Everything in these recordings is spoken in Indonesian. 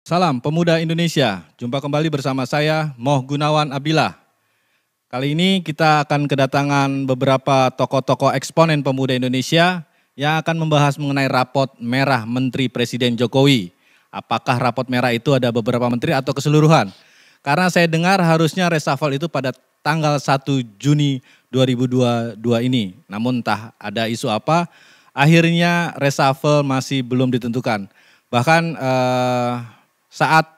Salam Pemuda Indonesia, jumpa kembali bersama saya Moh Gunawan Abdillah. Kali ini kita akan kedatangan beberapa tokoh-tokoh eksponen pemuda Indonesia yang akan membahas mengenai rapot merah Menteri Presiden Jokowi. Apakah rapot merah itu ada beberapa menteri atau keseluruhan? Karena saya dengar harusnya reshuffle itu pada tanggal 1 Juni 2022 ini. Namun entah ada isu apa, akhirnya reshuffle masih belum ditentukan. Bahkan saat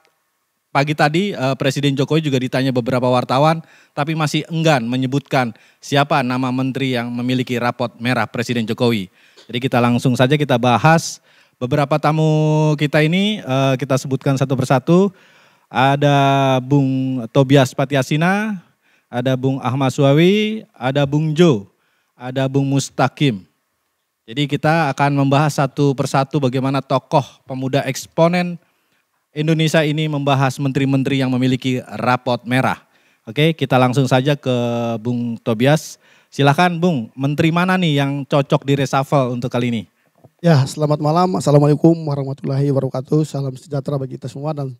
pagi tadi Presiden Jokowi juga ditanya beberapa wartawan, tapi masih enggan menyebutkan siapa nama menteri yang memiliki rapot merah Presiden Jokowi. Jadi kita langsung saja kita bahas beberapa tamu kita ini, kita sebutkan satu persatu. Ada Bung Tobias Patiasina, ada Bung Ahmad Suawi, ada Bung Jo, ada Bung Mustaqim. Jadi kita akan membahas satu persatu bagaimana tokoh pemuda eksponen Indonesia ini membahas menteri-menteri yang memiliki rapot merah. Oke, kita langsung saja ke Bung Tobias. Silakan Bung, menteri mana nih yang cocok di reshuffle untuk kali ini? Ya, selamat malam. Assalamualaikum warahmatullahi wabarakatuh. Salam sejahtera bagi kita semua dan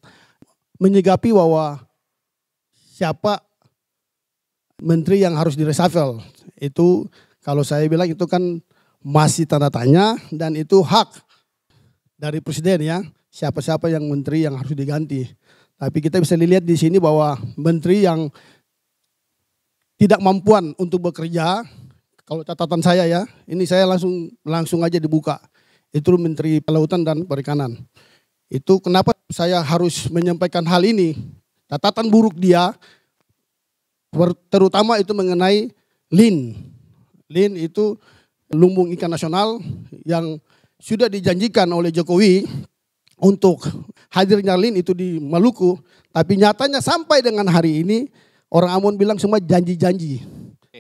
menyikapi bahwa siapa menteri yang harus di reshuffle. Itu kalau saya bilang itu kan masih tanda tanya dan itu hak dari presiden ya. Siapa-siapa yang menteri yang harus diganti. Tapi kita bisa lihat di sini bahwa menteri yang tidak mampuan untuk bekerja, kalau catatan saya ya, ini saya langsung aja dibuka. Itu Menteri Kelautan dan Perikanan. Itu kenapa saya harus menyampaikan hal ini. Catatan buruk dia, terutama itu mengenai LIN. LIN itu lumbung ikan nasional yang sudah dijanjikan oleh Jokowi untuk hadirnya LIN itu di Maluku, tapi nyatanya sampai dengan hari ini orang Ambon bilang semua janji-janji.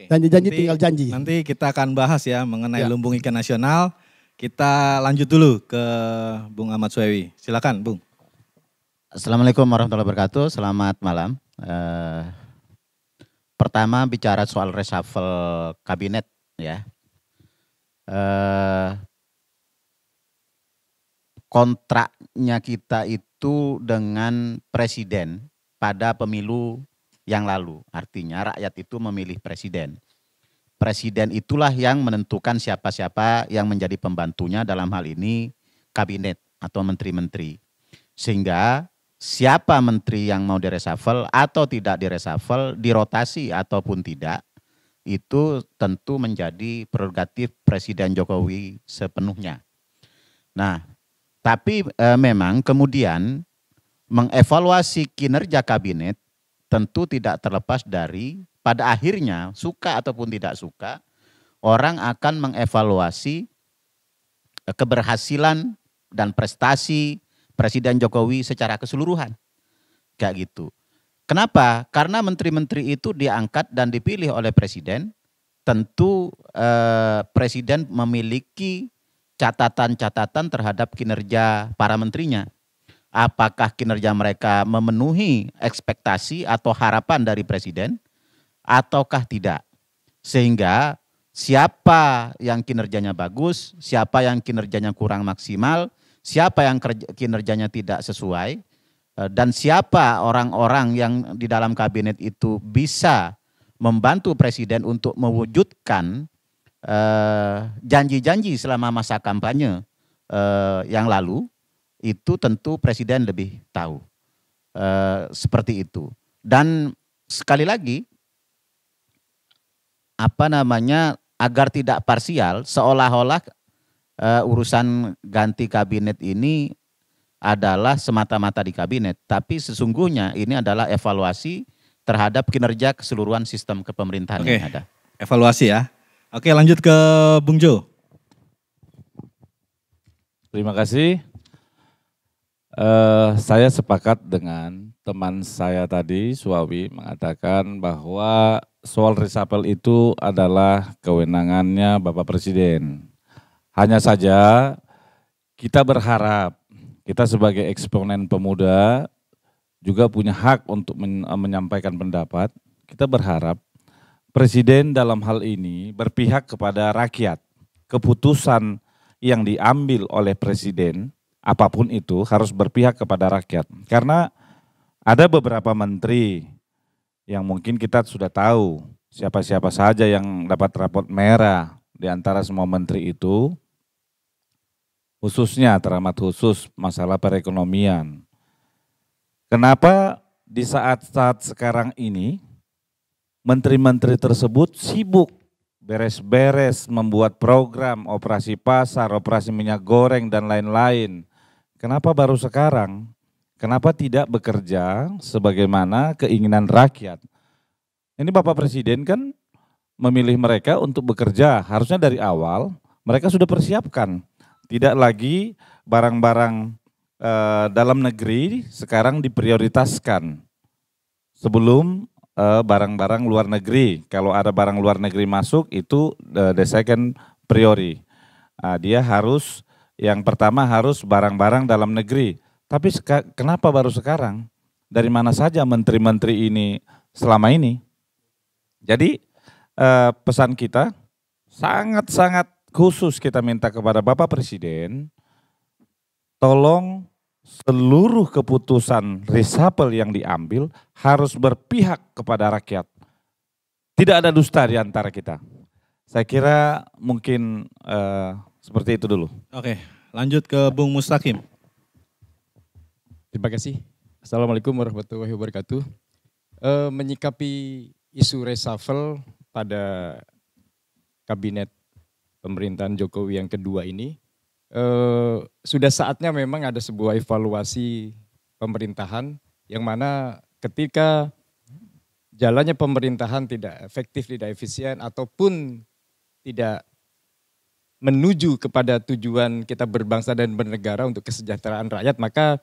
Janji-janji tinggal janji. Nanti kita akan bahas ya mengenai lumbung ikan nasional. Kita lanjut dulu ke Bung Ahmad Suawi. Silakan Bung. Assalamualaikum warahmatullahi wabarakatuh. Selamat malam. Pertama bicara soal reshuffle kabinet ya. Kontraknya kita itu dengan presiden pada pemilu yang lalu. Artinya rakyat itu memilih presiden. Presiden itulah yang menentukan siapa-siapa yang menjadi pembantunya, dalam hal ini kabinet atau menteri-menteri. Sehingga siapa menteri yang mau direshuffle atau tidak direshuffle, dirotasi ataupun tidak, itu tentu menjadi prerogatif Presiden Jokowi sepenuhnya. Nah, tapi memang kemudian mengevaluasi kinerja kabinet tentu tidak terlepas dari pada akhirnya suka ataupun tidak suka orang akan mengevaluasi keberhasilan dan prestasi Presiden Jokowi secara keseluruhan. Kayak gitu. Kenapa? Karena menteri-menteri itu diangkat dan dipilih oleh presiden, tentu presiden memiliki catatan-catatan terhadap kinerja para menterinya. Apakah kinerja mereka memenuhi ekspektasi atau harapan dari presiden ataukah tidak. Sehingga siapa yang kinerjanya bagus, siapa yang kinerjanya kurang maksimal, siapa yang kinerjanya tidak sesuai, dan siapa orang-orang yang di dalam kabinet itu bisa membantu presiden untuk mewujudkan janji-janji selama masa kampanye yang lalu, itu tentu presiden lebih tahu. Seperti itu. Dan sekali lagi, agar tidak parsial, seolah-olah urusan ganti kabinet ini adalah semata-mata di kabinet. Tapi sesungguhnya ini adalah evaluasi terhadap kinerja keseluruhan sistem kepemerintahan yang ada. Evaluasi ya. Oke, lanjut ke Bung Jo. Terima kasih. Saya sepakat dengan teman saya tadi, Suawi, mengatakan bahwa soal reshuffle itu adalah kewenangannya Bapak Presiden. Hanya saja kita berharap, kita sebagai eksponen pemuda juga punya hak untuk menyampaikan pendapat. Kita berharap Presiden dalam hal ini berpihak kepada rakyat. Keputusan yang diambil oleh Presiden apapun itu harus berpihak kepada rakyat. Karena ada beberapa menteri yang mungkin kita sudah tahu siapa-siapa saja yang dapat rapot merah di antara semua menteri itu, khususnya teramat khusus masalah perekonomian. Kenapa di saat-saat sekarang ini menteri-menteri tersebut sibuk beres-beres membuat program operasi pasar, operasi minyak goreng dan lain-lain? Kenapa baru sekarang? Kenapa tidak bekerja sebagaimana keinginan rakyat? Ini Bapak Presiden kan memilih mereka untuk bekerja, harusnya dari awal mereka sudah persiapkan. Tidak lagi barang-barang dalam negeri sekarang diprioritaskan sebelum barang-barang luar negeri. Kalau ada barang luar negeri masuk itu the second priority. Dia harus, yang pertama harus barang-barang dalam negeri. Tapi kenapa baru sekarang? Dari mana saja menteri-menteri ini selama ini? Jadi pesan kita sangat-sangat khusus kita minta kepada Bapak Presiden, tolong seluruh keputusan reshuffle yang diambil harus berpihak kepada rakyat. Tidak ada dusta di antara kita. Saya kira mungkin seperti itu dulu. Oke, lanjut ke Bung Mustaqim. Terima kasih. Assalamualaikum warahmatullahi wabarakatuh. Menyikapi isu reshuffle pada kabinet pemerintahan Jokowi yang kedua ini, sudah saatnya memang ada sebuah evaluasi pemerintahan yang mana ketika jalannya pemerintahan tidak efektif, tidak efisien, ataupun tidak menuju kepada tujuan kita berbangsa dan bernegara untuk kesejahteraan rakyat, maka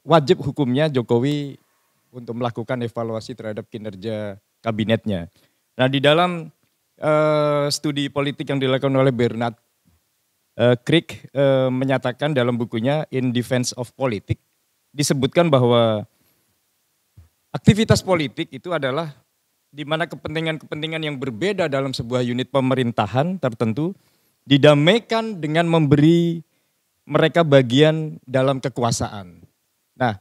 wajib hukumnya Jokowi untuk melakukan evaluasi terhadap kinerja kabinetnya. Nah, di dalam studi politik yang dilakukan oleh Bernard Crick menyatakan dalam bukunya In Defense of Politics, disebutkan bahwa aktivitas politik itu adalah di mana kepentingan-kepentingan yang berbeda dalam sebuah unit pemerintahan tertentu didamaikan dengan memberi mereka bagian dalam kekuasaan. Nah,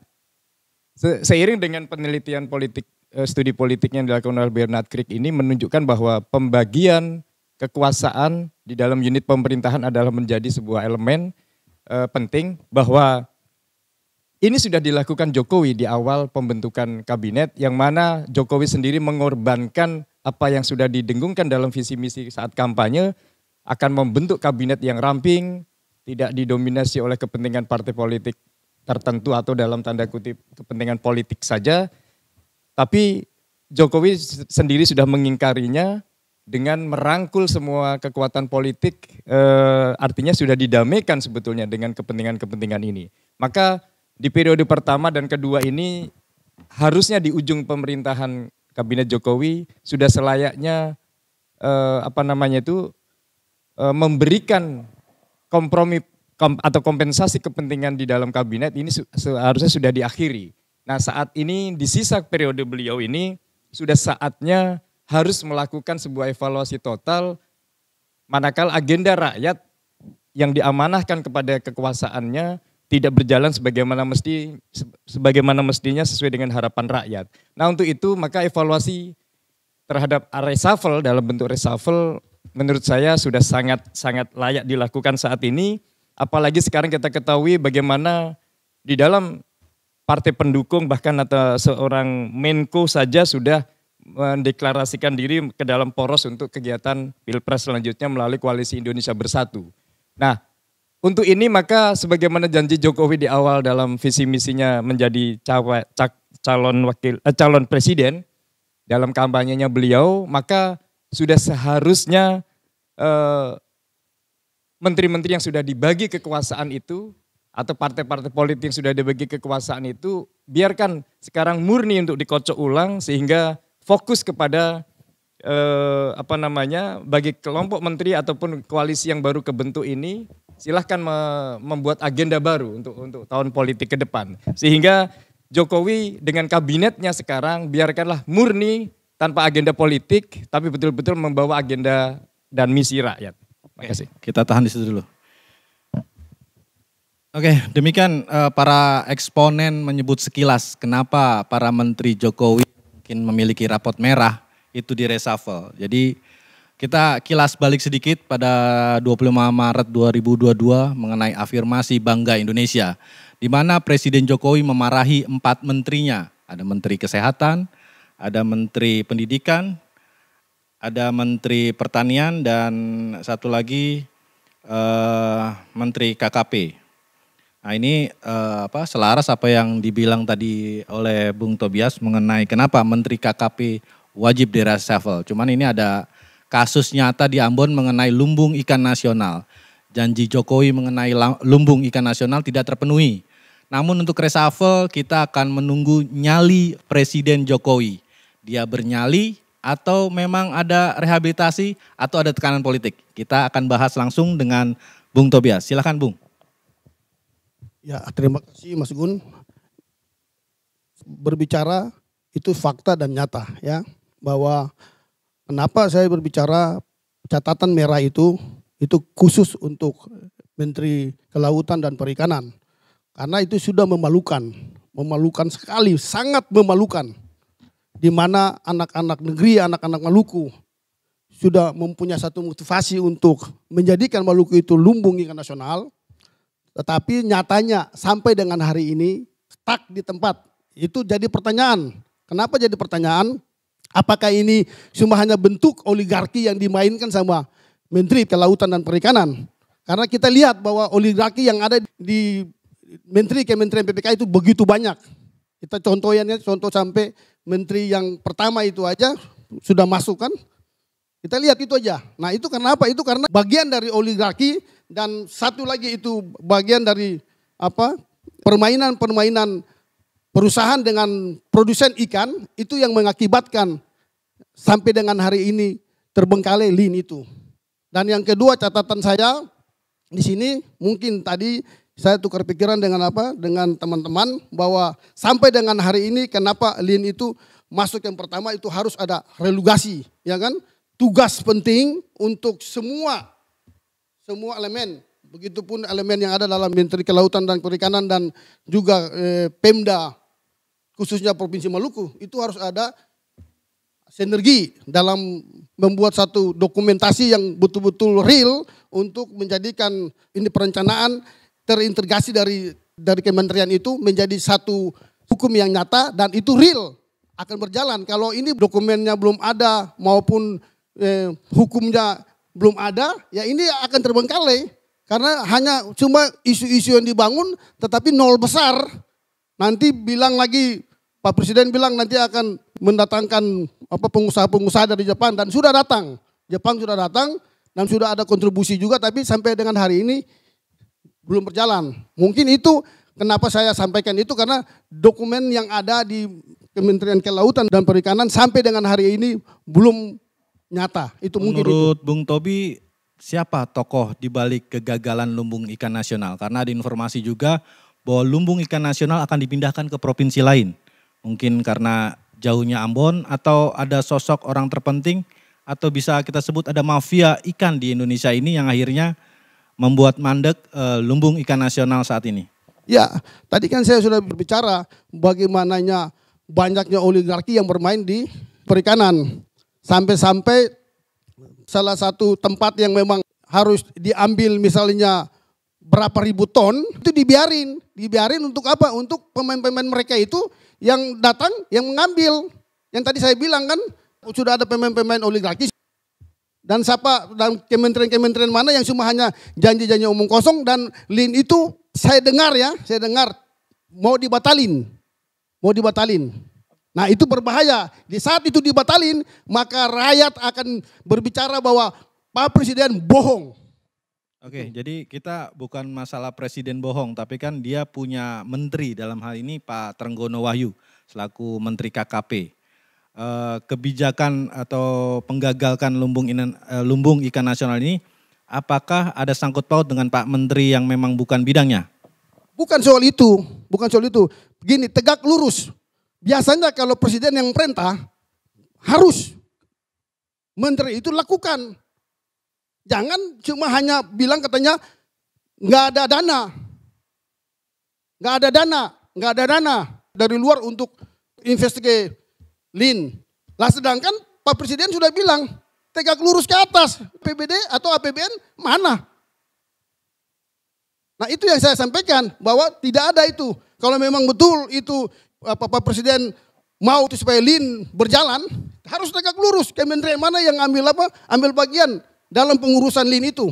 seiring dengan penelitian politik, studi politik yang dilakukan oleh Bernard Crick ini menunjukkan bahwa pembagian kekuasaan di dalam unit pemerintahan adalah menjadi sebuah elemen penting, bahwa ini sudah dilakukan Jokowi di awal pembentukan kabinet, yang mana Jokowi sendiri mengorbankan apa yang sudah didengungkan dalam visi misi saat kampanye, akan membentuk kabinet yang ramping, tidak didominasi oleh kepentingan partai politik tertentu atau dalam tanda kutip kepentingan politik saja. Tapi Jokowi sendiri sudah mengingkarinya dengan merangkul semua kekuatan politik, artinya sudah didamaikan sebetulnya dengan kepentingan-kepentingan ini. Maka di periode pertama dan kedua ini harusnya di ujung pemerintahan kabinet Jokowi sudah selayaknya memberikan kompromi atau kompensasi kepentingan di dalam kabinet ini seharusnya sudah diakhiri. Nah, saat ini di sisa periode beliau ini sudah saatnya harus melakukan sebuah evaluasi total, manakala agenda rakyat yang diamanahkan kepada kekuasaannya tidak berjalan sebagaimana mestinya sesuai dengan harapan rakyat. Nah, untuk itu maka evaluasi terhadap reshuffle dalam bentuk reshuffle menurut saya sudah sangat layak dilakukan saat ini. Apalagi sekarang kita ketahui bagaimana di dalam partai pendukung bahkan atau seorang Menko saja sudah mendeklarasikan diri ke dalam poros untuk kegiatan Pilpres selanjutnya melalui Koalisi Indonesia Bersatu. Nah, untuk ini maka sebagaimana janji Jokowi di awal dalam visi misinya menjadi calon presiden dalam kampanyenya beliau, maka sudah seharusnya menteri-menteri yang sudah dibagi kekuasaan itu atau partai-partai politik yang sudah dibagi kekuasaan itu biarkan sekarang murni untuk dikocok ulang sehingga fokus kepada bagi kelompok menteri ataupun koalisi yang baru kebentuk ini silahkan membuat agenda baru untuk tahun politik ke depan. Sehingga Jokowi dengan kabinetnya sekarang biarkanlah murni tanpa agenda politik tapi betul-betul membawa agenda dan misi rakyat. Terima kasih. Kita tahan di situ dulu. Oke, demikian para eksponen menyebut sekilas kenapa para menteri Jokowi mungkin memiliki rapot merah itu di reshuffle. Jadi kita kilas balik sedikit pada 25 Maret 2022 mengenai afirmasi Bangga Indonesia, di mana Presiden Jokowi memarahi 4 menterinya. Ada Menteri Kesehatan, ada Menteri Pendidikan, ada Menteri Pertanian, dan satu lagi Menteri KKP. Nah ini selaras apa yang dibilang tadi oleh Bung Tobias mengenai kenapa Menteri KKP wajib di reshuffle. Cuman ini ada kasus nyata di Ambon mengenai lumbung ikan nasional. Janji Jokowi mengenai lumbung ikan nasional tidak terpenuhi. Namun untuk reshuffle kita akan menunggu nyali Presiden Jokowi. Dia bernyali atau memang ada rehabilitasi atau ada tekanan politik. Kita akan bahas langsung dengan Bung Tobias. Silakan Bung. Ya, terima kasih Mas Gun. Berbicara itu fakta dan nyata ya, bahwa kenapa saya berbicara catatan merah itu khusus untuk Menteri Kelautan dan Perikanan. Karena itu sudah memalukan sekali, sangat memalukan. Di mana anak-anak negeri, anak-anak Maluku sudah mempunyai satu motivasi untuk menjadikan Maluku itu lumbung ikan nasional. Tetapi nyatanya sampai dengan hari ini stuck di tempat. Itu jadi pertanyaan. Kenapa jadi pertanyaan? Apakah ini cuma hanya bentuk oligarki yang dimainkan sama Menteri Kelautan dan Perikanan? Karena kita lihat bahwa oligarki yang ada di Kementerian PPK itu begitu banyak. Kita contoh sampai menteri yang pertama itu aja sudah masuk kan. Kita lihat itu aja. Nah itu kenapa? Itu karena bagian dari oligarki. Dan satu lagi itu bagian dari permainan perusahaan dengan produsen ikan itu yang mengakibatkan sampai dengan hari ini terbengkalai lin itu. Dan yang kedua catatan saya di sini mungkin tadi saya tukar pikiran dengan dengan teman-teman bahwa sampai dengan hari ini kenapa lin itu masuk yang pertama itu harus ada relugasi, ya kan? Tugas penting untuk semua elemen, begitupun elemen yang ada dalam Menteri Kelautan dan Perikanan dan juga Pemda, khususnya Provinsi Maluku, itu harus ada sinergi dalam membuat satu dokumentasi yang betul-betul real untuk menjadikan ini perencanaan terintegrasi dari kementerian itu menjadi satu hukum yang nyata dan itu real akan berjalan. Kalau ini dokumennya belum ada maupun hukumnya belum ada, ya ini akan terbengkalai karena hanya cuma isu-isu yang dibangun tetapi nol besar. Nanti bilang lagi Pak Presiden bilang nanti akan mendatangkan pengusaha-pengusaha dari Jepang dan sudah datang. Jepang sudah datang dan sudah ada kontribusi juga tapi sampai dengan hari ini belum berjalan. Mungkin itu kenapa saya sampaikan itu karena dokumen yang ada di Kementerian Kelautan dan Perikanan sampai dengan hari ini belum nyata. Itu mungkin menurut Bung Tobi, siapa tokoh di balik kegagalan lumbung ikan nasional? Karena ada informasi juga bahwa lumbung ikan nasional akan dipindahkan ke provinsi lain. Mungkin karena jauhnya Ambon atau ada sosok orang terpenting atau bisa kita sebut ada mafia ikan di Indonesia ini yang akhirnya membuat mandek lumbung ikan nasional saat ini. Ya, tadi kan saya sudah berbicara bagaimananya banyaknya oligarki yang bermain di perikanan. Sampai-sampai salah satu tempat yang memang harus diambil misalnya berapa ribu ton itu dibiarin untuk apa? Untuk pemain-pemain mereka itu yang datang yang mengambil. Yang tadi saya bilang kan sudah ada pemain-pemain oligarki dan siapa dan kementerian-kementerian mana yang cuma hanya janji-janji omong kosong dan lin itu saya dengar mau dibatalin. Nah itu berbahaya. Di saat itu dibatalin, maka rakyat akan berbicara bahwa Pak Presiden bohong. Oke, jadi kita bukan masalah Presiden bohong, tapi kan dia punya menteri dalam hal ini Pak Trenggono Wahyu selaku Menteri KKP. Kebijakan atau penggagalkan lumbung ikan nasional ini, apakah ada sangkut paut dengan Pak Menteri yang memang bukan bidangnya? Bukan soal itu. Begini, tegak lurus. Biasanya kalau presiden yang perintah harus menteri itu lakukan. Jangan cuma hanya bilang katanya nggak ada dana. nggak ada dana dari luar untuk investigasi Lin. Lah sedangkan Pak Presiden sudah bilang tegak lurus ke atas, PBD atau APBN mana? Nah itu yang saya sampaikan bahwa tidak ada itu. Kalau memang betul itu Pak Presiden mau itu supaya Lin berjalan, harus tegak lurus. Kementerian mana yang ambil bagian dalam pengurusan Lin itu.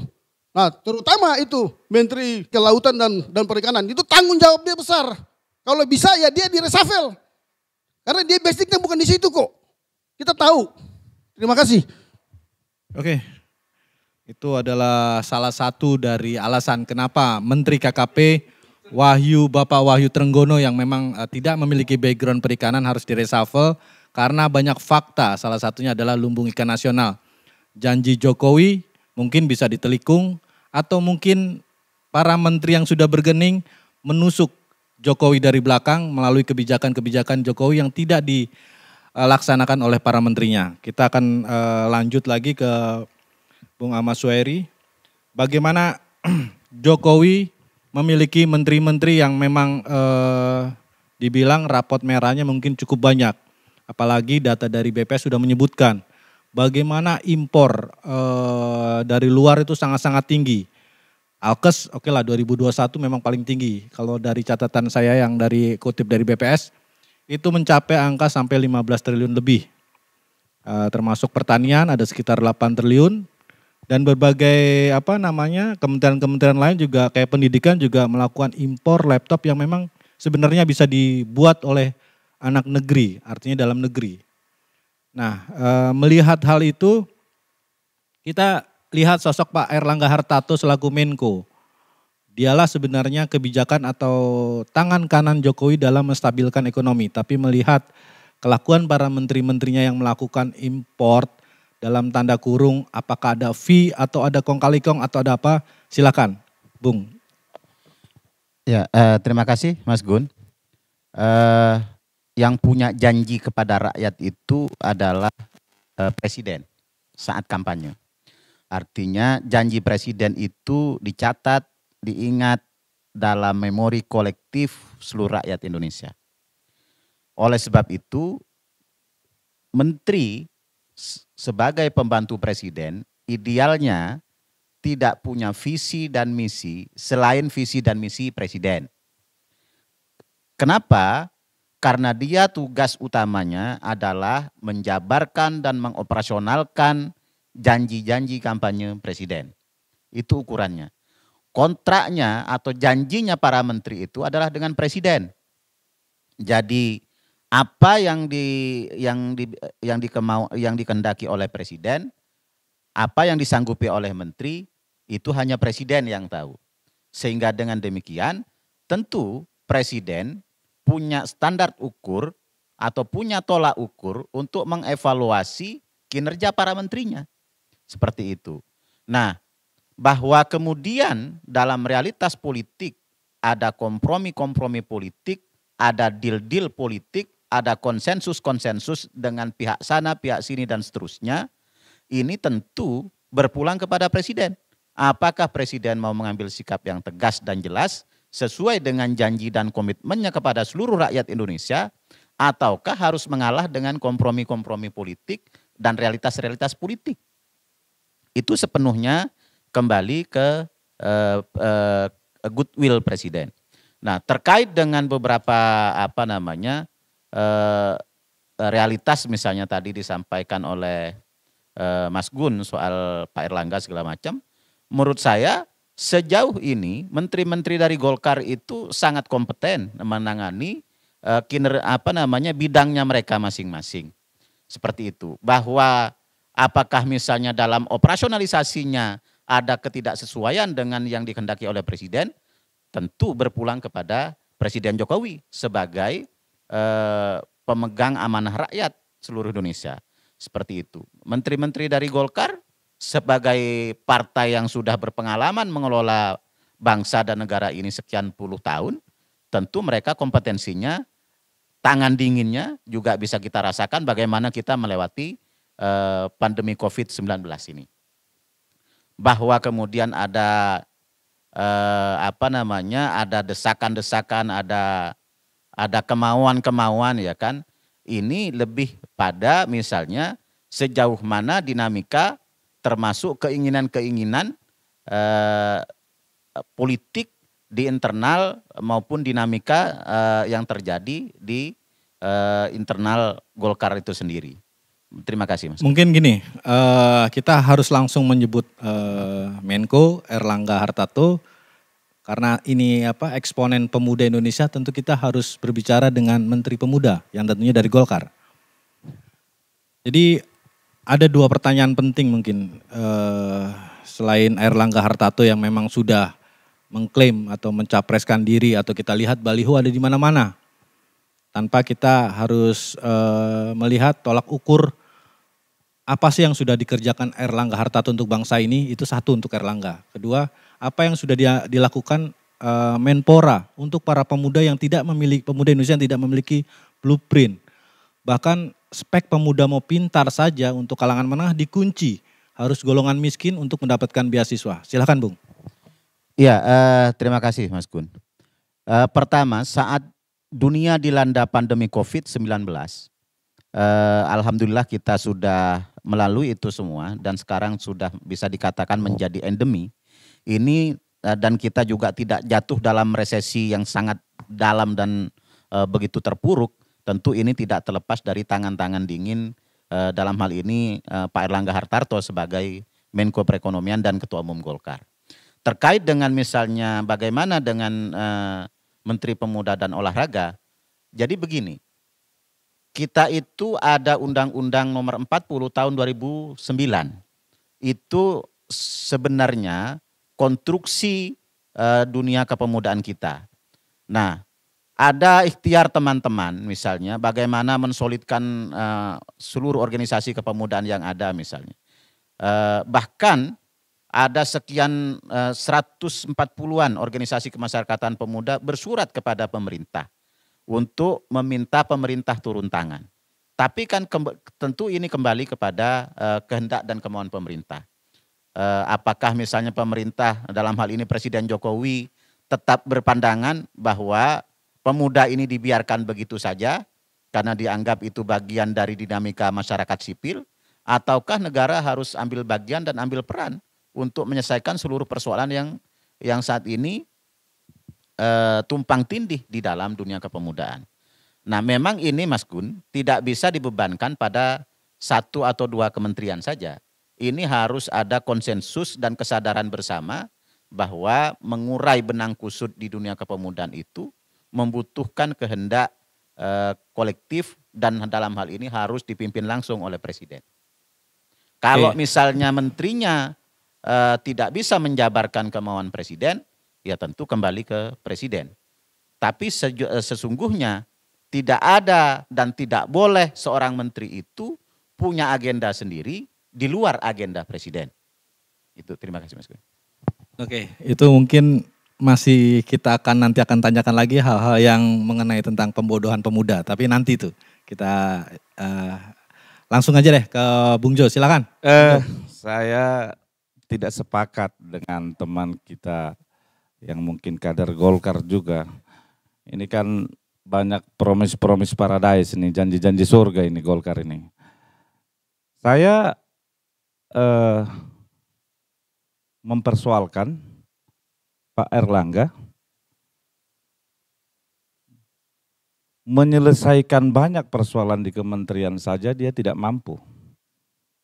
Nah terutama itu Menteri Kelautan dan Perikanan, itu tanggung jawab dia besar. Kalau bisa ya dia diresafel. Karena dia basicnya bukan di situ kok. Kita tahu. Terima kasih. Oke, itu adalah salah satu dari alasan kenapa Menteri KKP Bapak Wahyu Trenggono yang memang tidak memiliki background perikanan harus direshuffle karena banyak fakta, salah satunya adalah lumbung ikan nasional. Janji Jokowi mungkin bisa ditelikung atau mungkin para menteri yang sudah bergening menusuk Jokowi dari belakang melalui kebijakan-kebijakan Jokowi yang tidak dilaksanakan oleh para menterinya. Kita akan lanjut lagi ke Bung Ahmad Suhairi. Bagaimana Jokowi memiliki menteri-menteri yang memang dibilang rapot merahnya mungkin cukup banyak. Apalagi data dari BPS sudah menyebutkan bagaimana impor dari luar itu sangat-sangat tinggi. Alkes oke lah 2021 memang paling tinggi. Kalau dari catatan saya yang dari kutip dari BPS itu mencapai angka sampai 15 triliun lebih. Termasuk pertanian ada sekitar 8 triliun dan berbagai kementerian-kementerian lain juga kayak pendidikan juga melakukan impor laptop yang memang sebenarnya bisa dibuat oleh anak negeri, artinya dalam negeri. Nah, melihat hal itu kita lihat sosok Pak Airlangga Hartarto selaku Menko. Dialah sebenarnya kebijakan atau tangan kanan Jokowi dalam menstabilkan ekonomi. Tapi melihat kelakuan para menteri-menterinya yang melakukan import dalam tanda kurung apakah ada fee atau ada kong kali kong atau ada apa, silakan Bung. Ya, terima kasih Mas Gun. Yang punya janji kepada rakyat itu adalah Presiden saat kampanye. Artinya janji Presiden itu dicatat, diingat dalam memori kolektif seluruh rakyat Indonesia. Oleh sebab itu, Menteri sebagai pembantu Presiden idealnya tidak punya visi dan misi selain visi dan misi Presiden. Kenapa? Karena dia tugas utamanya adalah menjabarkan dan mengoperasionalkan janji-janji kampanye Presiden. Itu ukurannya. Kontraknya atau janjinya para menteri itu adalah dengan Presiden. Jadi apa yang dikehendaki oleh Presiden, apa yang disanggupi oleh menteri, itu hanya Presiden yang tahu. Sehingga dengan demikian tentu Presiden punya standar ukur atau punya tolak ukur untuk mengevaluasi kinerja para menterinya. Seperti itu. Nah, bahwa kemudian dalam realitas politik ada kompromi-kompromi politik, ada deal-deal politik, ada konsensus-konsensus dengan pihak sana, pihak sini dan seterusnya, ini tentu berpulang kepada Presiden. Apakah Presiden mau mengambil sikap yang tegas dan jelas sesuai dengan janji dan komitmennya kepada seluruh rakyat Indonesia, ataukah harus mengalah dengan kompromi-kompromi politik dan realitas-realitas politik? Itu sepenuhnya kembali ke goodwill Presiden. Nah, terkait dengan beberapa realitas misalnya tadi disampaikan oleh Mas Gun soal Pak Airlangga segala macam, menurut saya sejauh ini menteri-menteri dari Golkar itu sangat kompeten menangani bidangnya mereka masing-masing. Seperti itu. Bahwa apakah misalnya dalam operasionalisasinya ada ketidaksesuaian dengan yang dikehendaki oleh Presiden, tentu berpulang kepada Presiden Jokowi sebagai pemegang amanah rakyat seluruh Indonesia. Seperti itu. Menteri-menteri dari Golkar sebagai partai yang sudah berpengalaman mengelola bangsa dan negara ini sekian puluh tahun, tentu mereka kompetensinya, tangan dinginnya juga bisa kita rasakan bagaimana kita melewati pandemi COVID-19 ini. Bahwa kemudian ada ada desakan-desakan, ada kemauan-kemauan ya kan. Ini lebih pada misalnya sejauh mana dinamika termasuk keinginan-keinginan politik di internal maupun dinamika yang terjadi di internal Golkar itu sendiri. Terima kasih Mas. Mungkin gini, kita harus langsung menyebut Menko Erlangga Hartarto karena ini eksponen pemuda Indonesia, tentu kita harus berbicara dengan Menteri Pemuda yang tentunya dari Golkar. Jadi ada dua pertanyaan penting mungkin selain Erlangga Hartarto yang memang sudah mengklaim atau mencapreskan diri atau kita lihat baliho ada di mana-mana. Tanpa kita harus melihat tolak ukur apa sih yang sudah dikerjakan Erlangga Hartarto untuk bangsa ini, itu satu untuk Erlangga. Kedua, apa yang sudah dilakukan Menpora untuk para pemuda yang tidak memiliki, pemuda Indonesia yang tidak memiliki blueprint. Bahkan spek pemuda mau pintar saja untuk kalangan menengah dikunci, harus golongan miskin untuk mendapatkan beasiswa. Silakan Bung. Iya, terima kasih Mas Gun. Pertama, saat dunia dilanda pandemi COVID-19, alhamdulillah kita sudah melalui itu semua dan sekarang sudah bisa dikatakan menjadi endemi. Ini dan kita juga tidak jatuh dalam resesi yang sangat dalam dan begitu terpuruk. Tentu ini tidak terlepas dari tangan-tangan dingin dalam hal ini Pak Erlangga Hartarto sebagai Menko Perekonomian dan Ketua Umum Golkar. Terkait dengan misalnya bagaimana dengan Menteri Pemuda dan Olahraga, jadi begini. Kita itu ada Undang-Undang nomor 40 tahun 2009. Itu sebenarnya konstruksi dunia kepemudaan kita. Nah, ada ikhtiar teman-teman misalnya bagaimana mensolidkan seluruh organisasi kepemudaan yang ada misalnya. Bahkan ada sekian 140-an organisasi kemasyarakatan pemuda bersurat kepada pemerintah untuk meminta pemerintah turun tangan. Tapi kan tentu ini kembali kepada kehendak dan kemauan pemerintah. Apakah misalnya pemerintah dalam hal ini Presiden Jokowi tetap berpandangan bahwa pemuda ini dibiarkan begitu saja karena dianggap itu bagian dari dinamika masyarakat sipil, ataukah negara harus ambil bagian dan ambil peran untuk menyelesaikan seluruh persoalan yang saat ini tumpang tindih di dalam dunia kepemudaan. Nah, memang ini Mas Gun tidak bisa dibebankan pada satu atau dua kementerian saja. Ini harus ada konsensus dan kesadaran bersama bahwa mengurai benang kusut di dunia kepemudaan itu membutuhkan kehendak kolektif dan dalam hal ini harus dipimpin langsung oleh Presiden. Kalau misalnya menterinya tidak bisa menjabarkan kemauan Presiden, ya tentu kembali ke Presiden. Tapi sesungguhnya tidak ada dan tidak boleh seorang menteri itu punya agenda sendiri di luar agenda Presiden. Itu, terima kasih Mas Gun. Oke, itu mungkin masih kita nanti akan tanyakan lagi hal-hal yang mengenai tentang pembodohan pemuda. Tapi nanti itu kita langsung aja deh ke Bung Jo, silakan. Saya tidak sepakat dengan teman kita yang mungkin kader Golkar juga. Ini kan banyak promis paradise ini, janji-janji surga ini Golkar ini. Saya mempersoalkan Pak Erlangga menyelesaikan banyak persoalan di kementerian saja dia tidak mampu.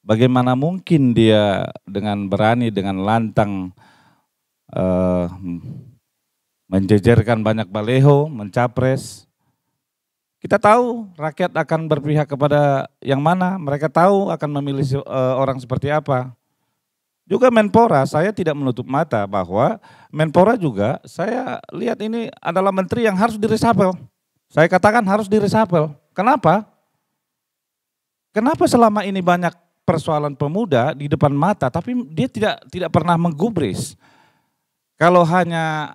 Bagaimana mungkin dia dengan berani, dengan lantang menjejerkan banyak baleho, mencapres. Kita tahu rakyat akan berpihak kepada yang mana, mereka tahu akan memilih orang seperti apa. Juga Menpora, saya tidak menutup mata bahwa Menpora juga saya lihat ini adalah menteri yang harus diresapel. Saya katakan harus diresapel. Kenapa? Kenapa selama ini banyak persoalan pemuda di depan mata, tapi dia tidak pernah menggubris. Kalau hanya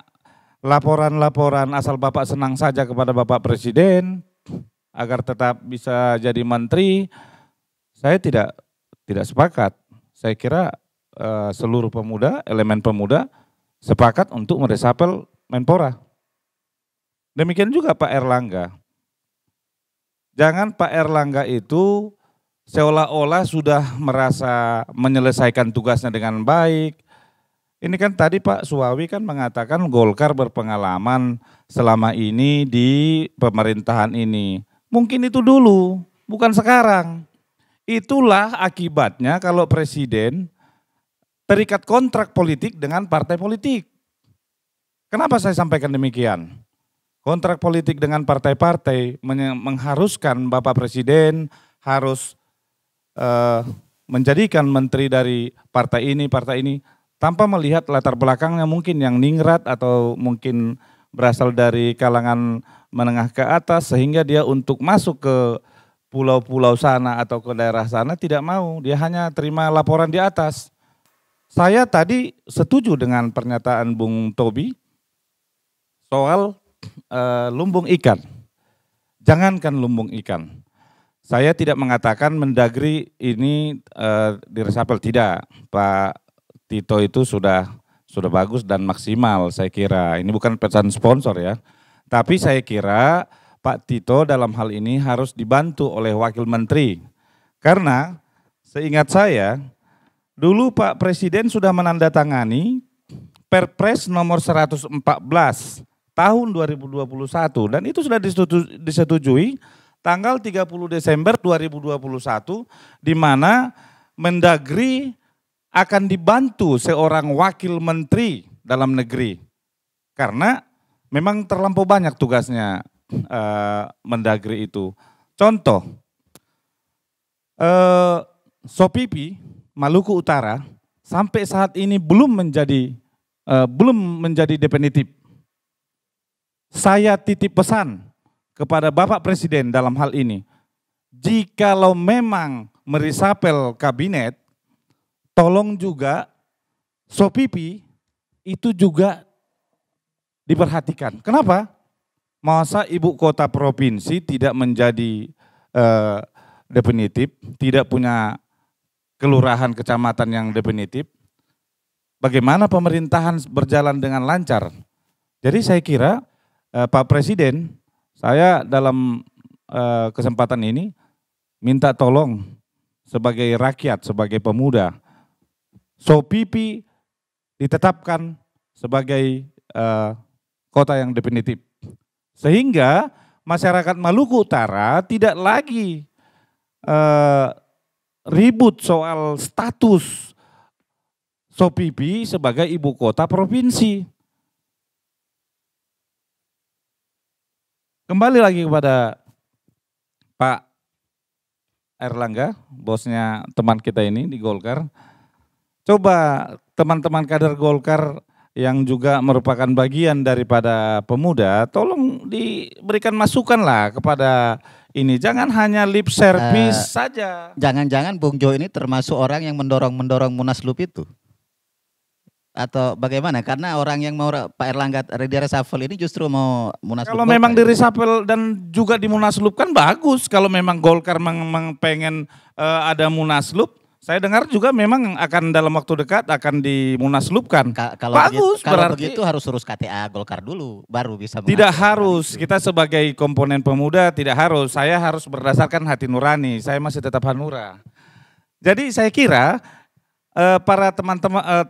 laporan-laporan asal Bapak senang saja kepada Bapak Presiden agar tetap bisa jadi menteri, saya tidak sepakat. Saya kira seluruh pemuda, elemen pemuda sepakat untuk meresapel Menpora. Demikian juga Pak Erlangga. Jangan Pak Erlangga itu seolah-olah sudah merasa menyelesaikan tugasnya dengan baik. Ini kan tadi Pak Suwawi kan mengatakan Golkar berpengalaman selama ini di pemerintahan ini. Mungkin itu dulu, bukan sekarang. Itulah akibatnya kalau presiden terikat kontrak politik dengan partai politik. Kenapa saya sampaikan demikian? Kontrak politik dengan partai-partai mengharuskan Bapak Presiden harus menjadikan menteri dari partai ini tanpa melihat latar belakangnya mungkin yang ningrat atau mungkin berasal dari kalangan menengah ke atas sehingga dia untuk masuk ke pulau-pulau sana atau ke daerah sana tidak mau, dia hanya terima laporan di atas. Saya tadi setuju dengan pernyataan Bung Tobi soal lumbung ikan. Jangankan lumbung ikan. Saya tidak mengatakan Mendagri ini diresapel, tidak. Pak Tito itu sudah bagus dan maksimal saya kira. Ini bukan pesan sponsor ya. Tapi saya kira Pak Tito dalam hal ini harus dibantu oleh wakil menteri. Karena seingat saya dulu Pak Presiden sudah menandatangani Perpres nomor 114 tahun 2021 dan itu sudah disetujui tanggal 30 Desember 2021 di mana Mendagri akan dibantu seorang wakil menteri dalam negeri karena memang terlampau banyak tugasnya Mendagri itu. Contoh, Sopipi Maluku Utara sampai saat ini belum menjadi definitif. Saya titip pesan kepada Bapak Presiden dalam hal ini, jikalau memang meresapel kabinet, tolong juga Sopipi itu juga diperhatikan. Kenapa? Masa ibu kota provinsi tidak menjadi definitif, tidak punya kelurahan kecamatan yang definitif, bagaimana pemerintahan berjalan dengan lancar? Jadi saya kira Pak Presiden, saya dalam kesempatan ini minta tolong sebagai rakyat, sebagai pemuda, Sopipi ditetapkan sebagai kota yang definitif. Sehingga masyarakat Maluku Utara tidak lagi ribut soal status Sopipi sebagai ibu kota provinsi. Kembali lagi kepada Pak Erlangga, bosnya teman kita ini di Golkar. Coba teman-teman kader Golkar yang juga merupakan bagian daripada pemuda, tolong diberikan masukan lah kepada ini. Jangan hanya lip service saja. Jangan-jangan Bung Jo ini termasuk orang yang mendorong Munaslup itu? Atau bagaimana? Karena orang yang mau Pak Erlangga di reshuffle ini justru mau Munaslup. Kalau memang di reshuffle dan juga di Munaslup kan bagus. Kalau memang Golkar memang pengen ada Munaslup, saya dengar juga memang akan dalam waktu dekat akan dimunaslupkan. Bagus, kalau begitu harus urus KTA Golkar dulu, baru bisa. Tidak harus, kita sebagai komponen pemuda tidak harus. Saya harus berdasarkan hati nurani, saya masih tetap Hanura. Jadi saya kira para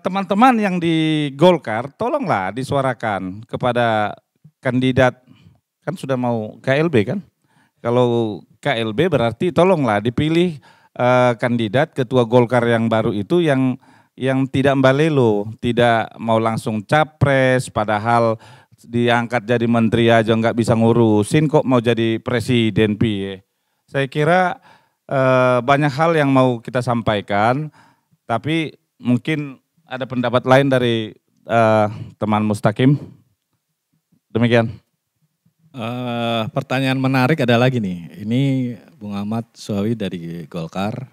teman-teman yang di Golkar, tolonglah disuarakan kepada kandidat, kan sudah mau KLB kan? Kalau KLB berarti tolonglah dipilih kandidat ketua Golkar yang baru itu yang tidak mbalelo, tidak mau langsung capres, padahal diangkat jadi menteri aja nggak bisa ngurusin kok mau jadi presiden piye. Saya kira banyak hal yang mau kita sampaikan. Tapi mungkin ada pendapat lain dari teman Mustaqim. Demikian. Pertanyaan menarik ada lagi nih. Ini Bung Ahmad Suwawi dari Golkar,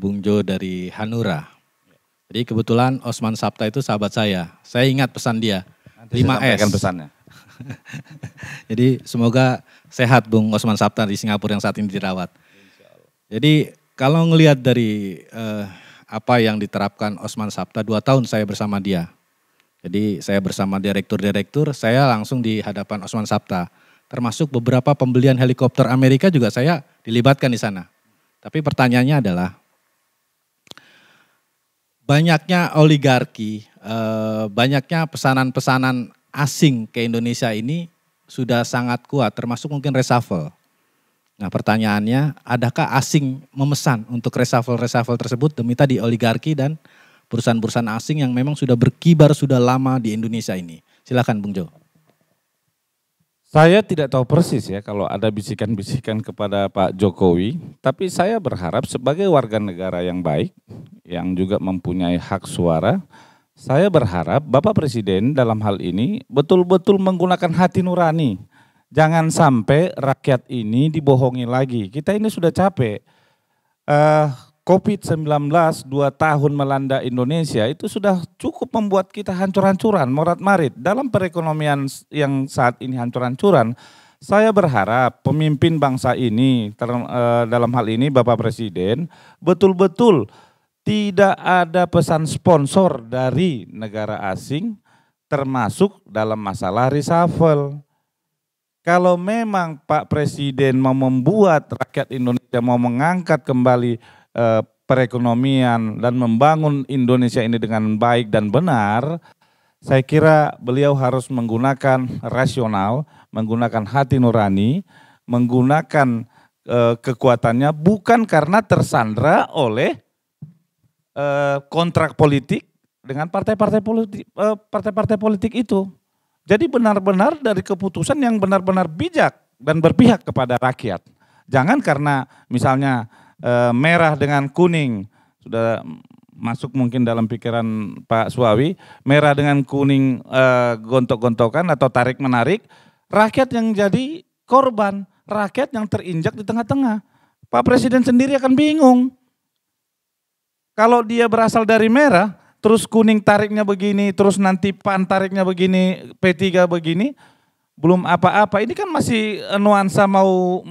Bung Jo dari Hanura. Jadi kebetulan Osman Sabta itu sahabat saya. Saya ingat pesan dia. Nanti 5S. Pesannya. Jadi semoga sehat Bung Osman Sabta di Singapura yang saat ini dirawat. Jadi kalau ngelihat dari apa yang diterapkan Osman Sabta, 2 tahun saya bersama dia. Jadi saya bersama direktur-direktur, saya langsung di hadapan Osman Sabta. Termasuk beberapa pembelian helikopter Amerika juga saya dilibatkan di sana. Tapi pertanyaannya adalah, banyaknya oligarki, banyaknya pesanan-pesanan asing ke Indonesia ini sudah sangat kuat, termasuk mungkin reshuffle. Nah pertanyaannya, adakah asing memesan untuk reshuffle-reshuffle tersebut demi tadi oligarki dan perusahaan-perusahaan asing yang memang sudah berkibar sudah lama di Indonesia ini? Silakan Bung Jo. Saya tidak tahu persis ya kalau ada bisikan-bisikan kepada Pak Jokowi, tapi saya berharap sebagai warga negara yang baik, yang juga mempunyai hak suara, saya berharap Bapak Presiden dalam hal ini betul-betul menggunakan hati nurani. Jangan sampai rakyat ini dibohongi lagi. Kita ini sudah capek. COVID-19 2 tahun melanda Indonesia itu sudah cukup membuat kita hancur-hancuran, morat-marit. Dalam perekonomian yang saat ini hancur-hancuran, saya berharap pemimpin bangsa ini, dalam hal ini Bapak Presiden, betul-betul tidak ada pesan sponsor dari negara asing, termasuk dalam masalah reshuffle. Kalau memang Pak Presiden mau membuat rakyat Indonesia, mau mengangkat kembali perekonomian dan membangun Indonesia ini dengan baik dan benar, saya kira beliau harus menggunakan rasional, menggunakan hati nurani, menggunakan kekuatannya bukan karena tersandra oleh kontrak politik dengan partai-partai politik itu. Jadi benar-benar dari keputusan yang benar-benar bijak dan berpihak kepada rakyat. Jangan karena misalnya merah dengan kuning, sudah masuk mungkin dalam pikiran Pak Suawi, merah dengan kuning gontok-gontokan atau tarik-menarik, rakyat yang jadi korban, rakyat yang terinjak di tengah-tengah. Pak Presiden sendiri akan bingung. Kalau dia berasal dari merah, terus kuning tariknya begini, terus nanti PAN tariknya begini, P3 begini, belum apa-apa. Ini kan masih nuansa mau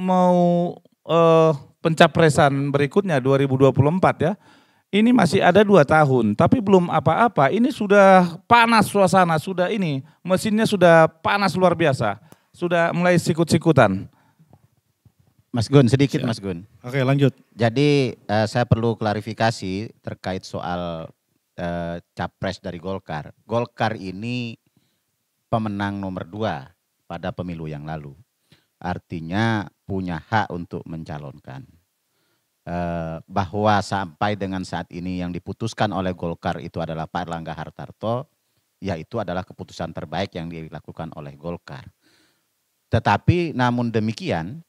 pencapresan berikutnya 2024 ya. Ini masih ada 2 tahun, tapi belum apa-apa. Ini sudah panas suasana, sudah ini mesinnya sudah panas luar biasa, sudah mulai sikut-sikutan. Mas Gun, sedikit Mas Gun. Oke lanjut. Jadi saya perlu klarifikasi terkait soal capres dari Golkar. Golkar ini pemenang nomor 2 pada pemilu yang lalu. Artinya punya hak untuk mencalonkan. Bahwa sampai dengan saat ini yang diputuskan oleh Golkar itu adalah Pak Erlangga Hartarto, yaitu adalah keputusan terbaik yang dilakukan oleh Golkar. Tetapi namun demikian,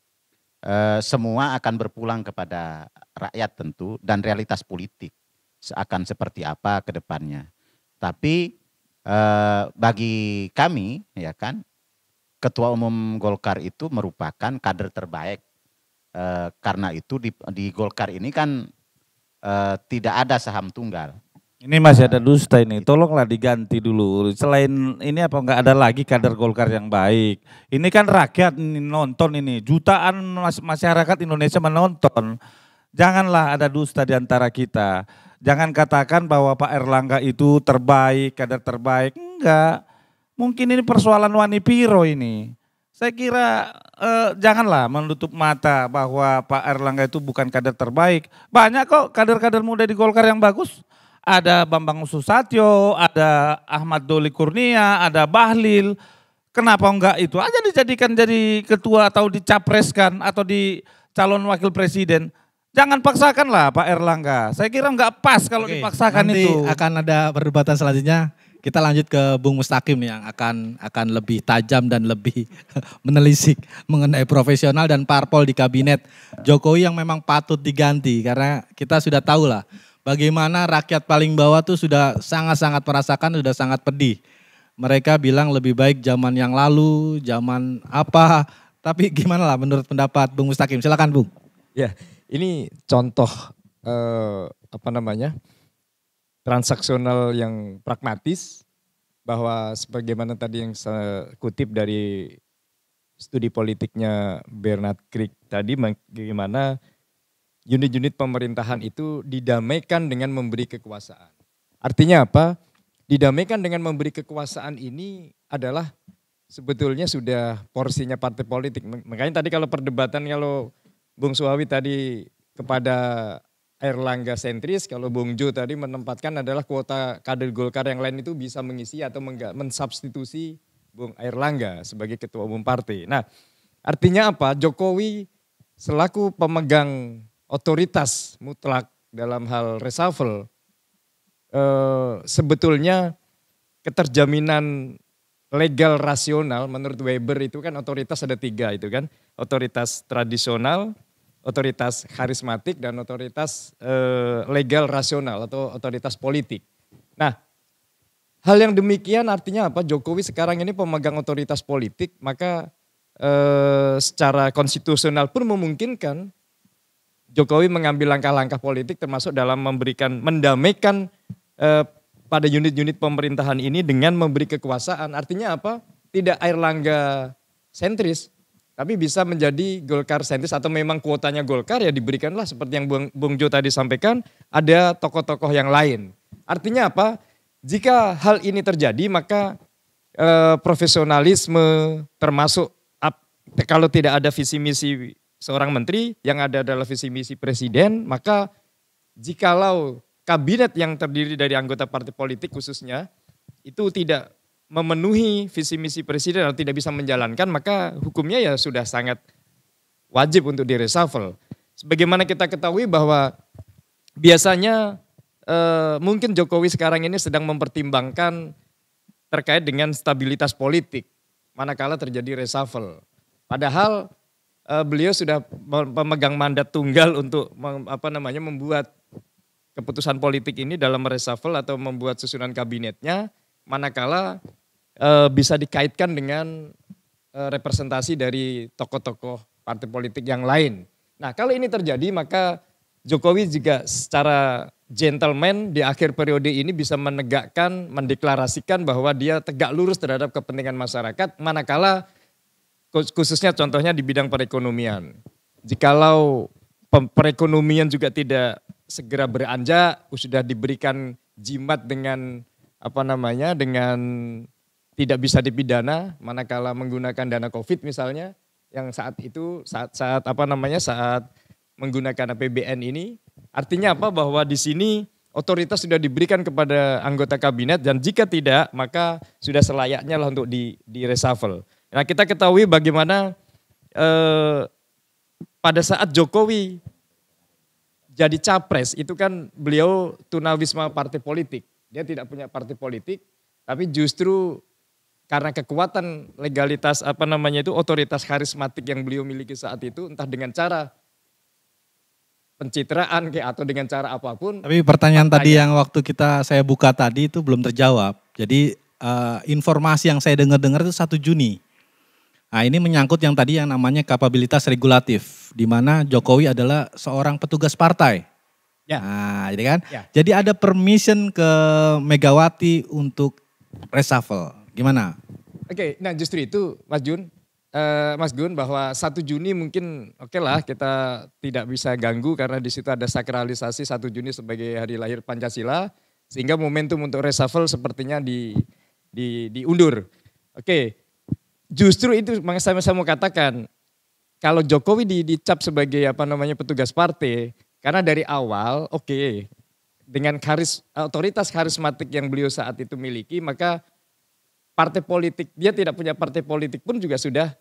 semua akan berpulang kepada rakyat tentu dan realitas politik akan seperti apa ke depannya. Tapi bagi kami ya kan, Ketua Umum Golkar itu merupakan kader terbaik. Karena itu di Golkar ini kan tidak ada saham tunggal. Ini masih ada dusta ini, tolonglah diganti dulu. Selain ini apa enggak ada lagi kader Golkar yang baik. Ini kan rakyat ini nonton ini, jutaan masyarakat Indonesia menonton. Janganlah ada dusta di antara kita. Jangan katakan bahwa Pak Erlangga itu terbaik, kader terbaik. Enggak, mungkin ini persoalan Wani Piro ini. Saya kira janganlah menutup mata bahwa Pak Erlangga itu bukan kader terbaik. Banyak kok kader-kader muda di Golkar yang bagus. Ada Bambang Susatyo, ada Ahmad Doli Kurnia, ada Bahlil. Kenapa enggak itu aja dijadikan jadi ketua atau dicapreskan atau di calon wakil presiden. Jangan paksakanlah Pak Erlangga. Saya kira enggak pas kalau dipaksakan nanti itu. Akan ada perdebatan selanjutnya. Kita lanjut ke Bung Mustaqim nih yang akan lebih tajam dan lebih menelisik mengenai profesional dan parpol di kabinet Jokowi yang memang patut diganti. Karena kita sudah tahu lah bagaimana rakyat paling bawah tuh sudah sangat-sangat merasakan, sudah sangat pedih. Mereka bilang lebih baik zaman yang lalu, zaman apa. Tapi gimana lah menurut pendapat Bung Mustaqim? Silakan Bung. Ya, ini contoh transaksional yang pragmatis, bahwa sebagaimana tadi yang saya kutip dari studi politiknya Bernard Crick tadi, bagaimana unit-unit pemerintahan itu didamaikan dengan memberi kekuasaan. Artinya apa? didamaikan dengan memberi kekuasaan ini adalah sebetulnya sudah porsinya partai politik. Makanya tadi kalau perdebatan, kalau Bung Suhawi tadi kepada Airlangga sentris, kalau Bung Jo tadi menempatkan adalah kuota kader Golkar yang lain itu bisa mengisi atau mensubstitusi Bung Airlangga sebagai ketua umum partai. Nah, artinya apa? Jokowi selaku pemegang otoritas mutlak dalam hal reshuffle, sebetulnya keterjaminan legal rasional menurut Weber itu kan otoritas ada 3 itu kan. Otoritas tradisional, otoritas karismatik, dan otoritas legal rasional atau otoritas politik. Nah, hal yang demikian artinya apa? Jokowi sekarang ini pemegang otoritas politik, maka secara konstitusional pun memungkinkan Jokowi mengambil langkah-langkah politik termasuk dalam mendamaikan pada unit-unit pemerintahan ini dengan memberi kekuasaan. Artinya apa? Tidak Airlangga sentris, tapi bisa menjadi Golkar sentris, atau memang kuotanya Golkar ya diberikanlah seperti yang Bung Jo tadi sampaikan, ada tokoh-tokoh yang lain. Artinya apa? Jika hal ini terjadi maka profesionalisme termasuk kalau tidak ada visi misi seorang menteri, yang ada adalah visi misi presiden, maka jikalau kabinet yang terdiri dari anggota partai politik khususnya itu tidak memenuhi visi misi presiden atau tidak bisa menjalankan, maka hukumnya ya sudah sangat wajib untuk direshuffle. Sebagaimana kita ketahui bahwa biasanya mungkin Jokowi sekarang ini sedang mempertimbangkan terkait dengan stabilitas politik manakala terjadi reshuffle. Padahal beliau sudah memegang mandat tunggal untuk membuat keputusan politik ini dalam reshuffle atau membuat susunan kabinetnya, manakala bisa dikaitkan dengan representasi dari tokoh-tokoh partai politik yang lain. Nah, kalau ini terjadi maka Jokowi juga secara gentleman di akhir periode ini bisa menegakkan, mendeklarasikan bahwa dia tegak lurus terhadap kepentingan masyarakat, manakala khususnya contohnya di bidang perekonomian. Jikalau perekonomian juga tidak segera beranjak, sudah diberikan jimat dengan dengan tidak bisa dipidana manakala menggunakan dana Covid misalnya, yang saat itu saat menggunakan APBN ini, artinya apa? Bahwa di sini otoritas sudah diberikan kepada anggota kabinet, dan jika tidak maka sudah selayaknya lah untuk di reshuffle. Nah, kita ketahui bagaimana pada saat Jokowi jadi capres itu kan beliau tunawisma partai politik. Dia tidak punya partai politik, tapi justru karena kekuatan legalitas otoritas karismatik yang beliau miliki saat itu, entah dengan cara pencitraan atau dengan cara apapun. Tapi pertanyaan tadi yang waktu saya buka tadi itu belum terjawab. Jadi informasi yang saya dengar itu 1 Juni. Nah, ini menyangkut yang tadi yang namanya kapabilitas regulatif, di mana Jokowi adalah seorang petugas partai. Ya. Nah, jadi kan? Ya. Jadi ada permission ke Megawati untuk reshuffle. Gimana? Oke, nah justru itu Mas Gun, bahwa 1 Juni mungkin oke lah kita tidak bisa ganggu karena di situ ada sakralisasi 1 Juni sebagai hari lahir Pancasila, sehingga momentum untuk reshuffle sepertinya diundur. Oke. Justru itu saya mau katakan, kalau Jokowi dicap sebagai petugas partai, karena dari awal dengan otoritas karismatik yang beliau saat itu miliki, maka partai politik, dia tidak punya partai politik pun juga sudah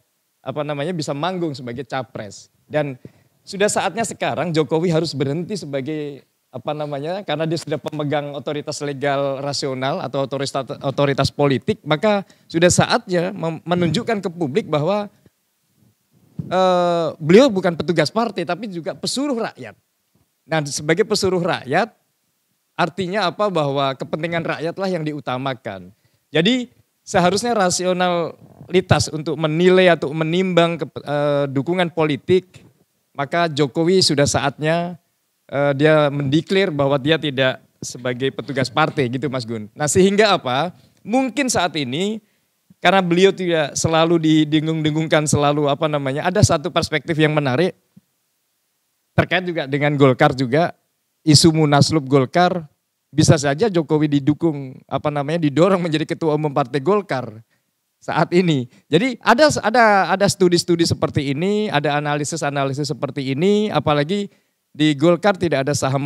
bisa manggung sebagai capres. Dan sudah saatnya sekarang Jokowi harus berhenti sebagai karena dia sudah pemegang otoritas legal rasional atau otoritas politik, maka sudah saatnya menunjukkan ke publik bahwa beliau bukan petugas partai tapi juga pesuruh rakyat. Nah, sebagai pesuruh rakyat artinya apa? Bahwa kepentingan rakyatlah yang diutamakan. Jadi seharusnya rasionalitas untuk menilai atau menimbang dukungan politik, maka Jokowi sudah saatnya dia mendeklar bahwa dia tidak sebagai petugas partai gitu Mas Gun. Nah, sehingga apa? Mungkin saat ini karena beliau tidak selalu didengung-dengungkan selalu ada satu perspektif yang menarik terkait juga dengan Golkar juga, isu Munaslup Golkar bisa saja Jokowi didorong menjadi ketua umum Partai Golkar saat ini. Jadi ada studi-studi seperti ini, ada analisis-analisis seperti ini, apalagi di Golkar tidak ada saham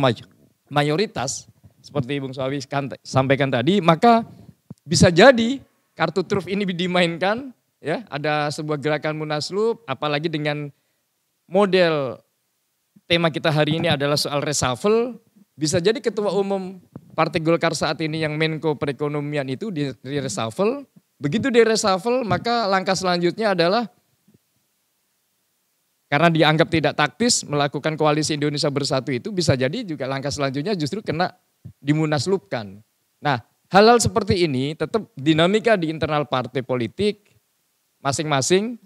mayoritas seperti Bung Sawi sampaikan tadi, maka bisa jadi kartu truf ini dimainkan, ya, ada sebuah gerakan munaslup, apalagi dengan model tema kita hari ini adalah soal reshuffle, bisa jadi ketua umum Partai Golkar saat ini yang Menko Perekonomian itu di reshuffle. Begitu di reshuffle, maka langkah selanjutnya adalah karena dianggap tidak taktis melakukan koalisi Indonesia Bersatu itu, bisa jadi juga langkah selanjutnya justru kena dimunaslupkan. Nah, hal-hal seperti ini tetap dinamika di internal partai politik masing-masing,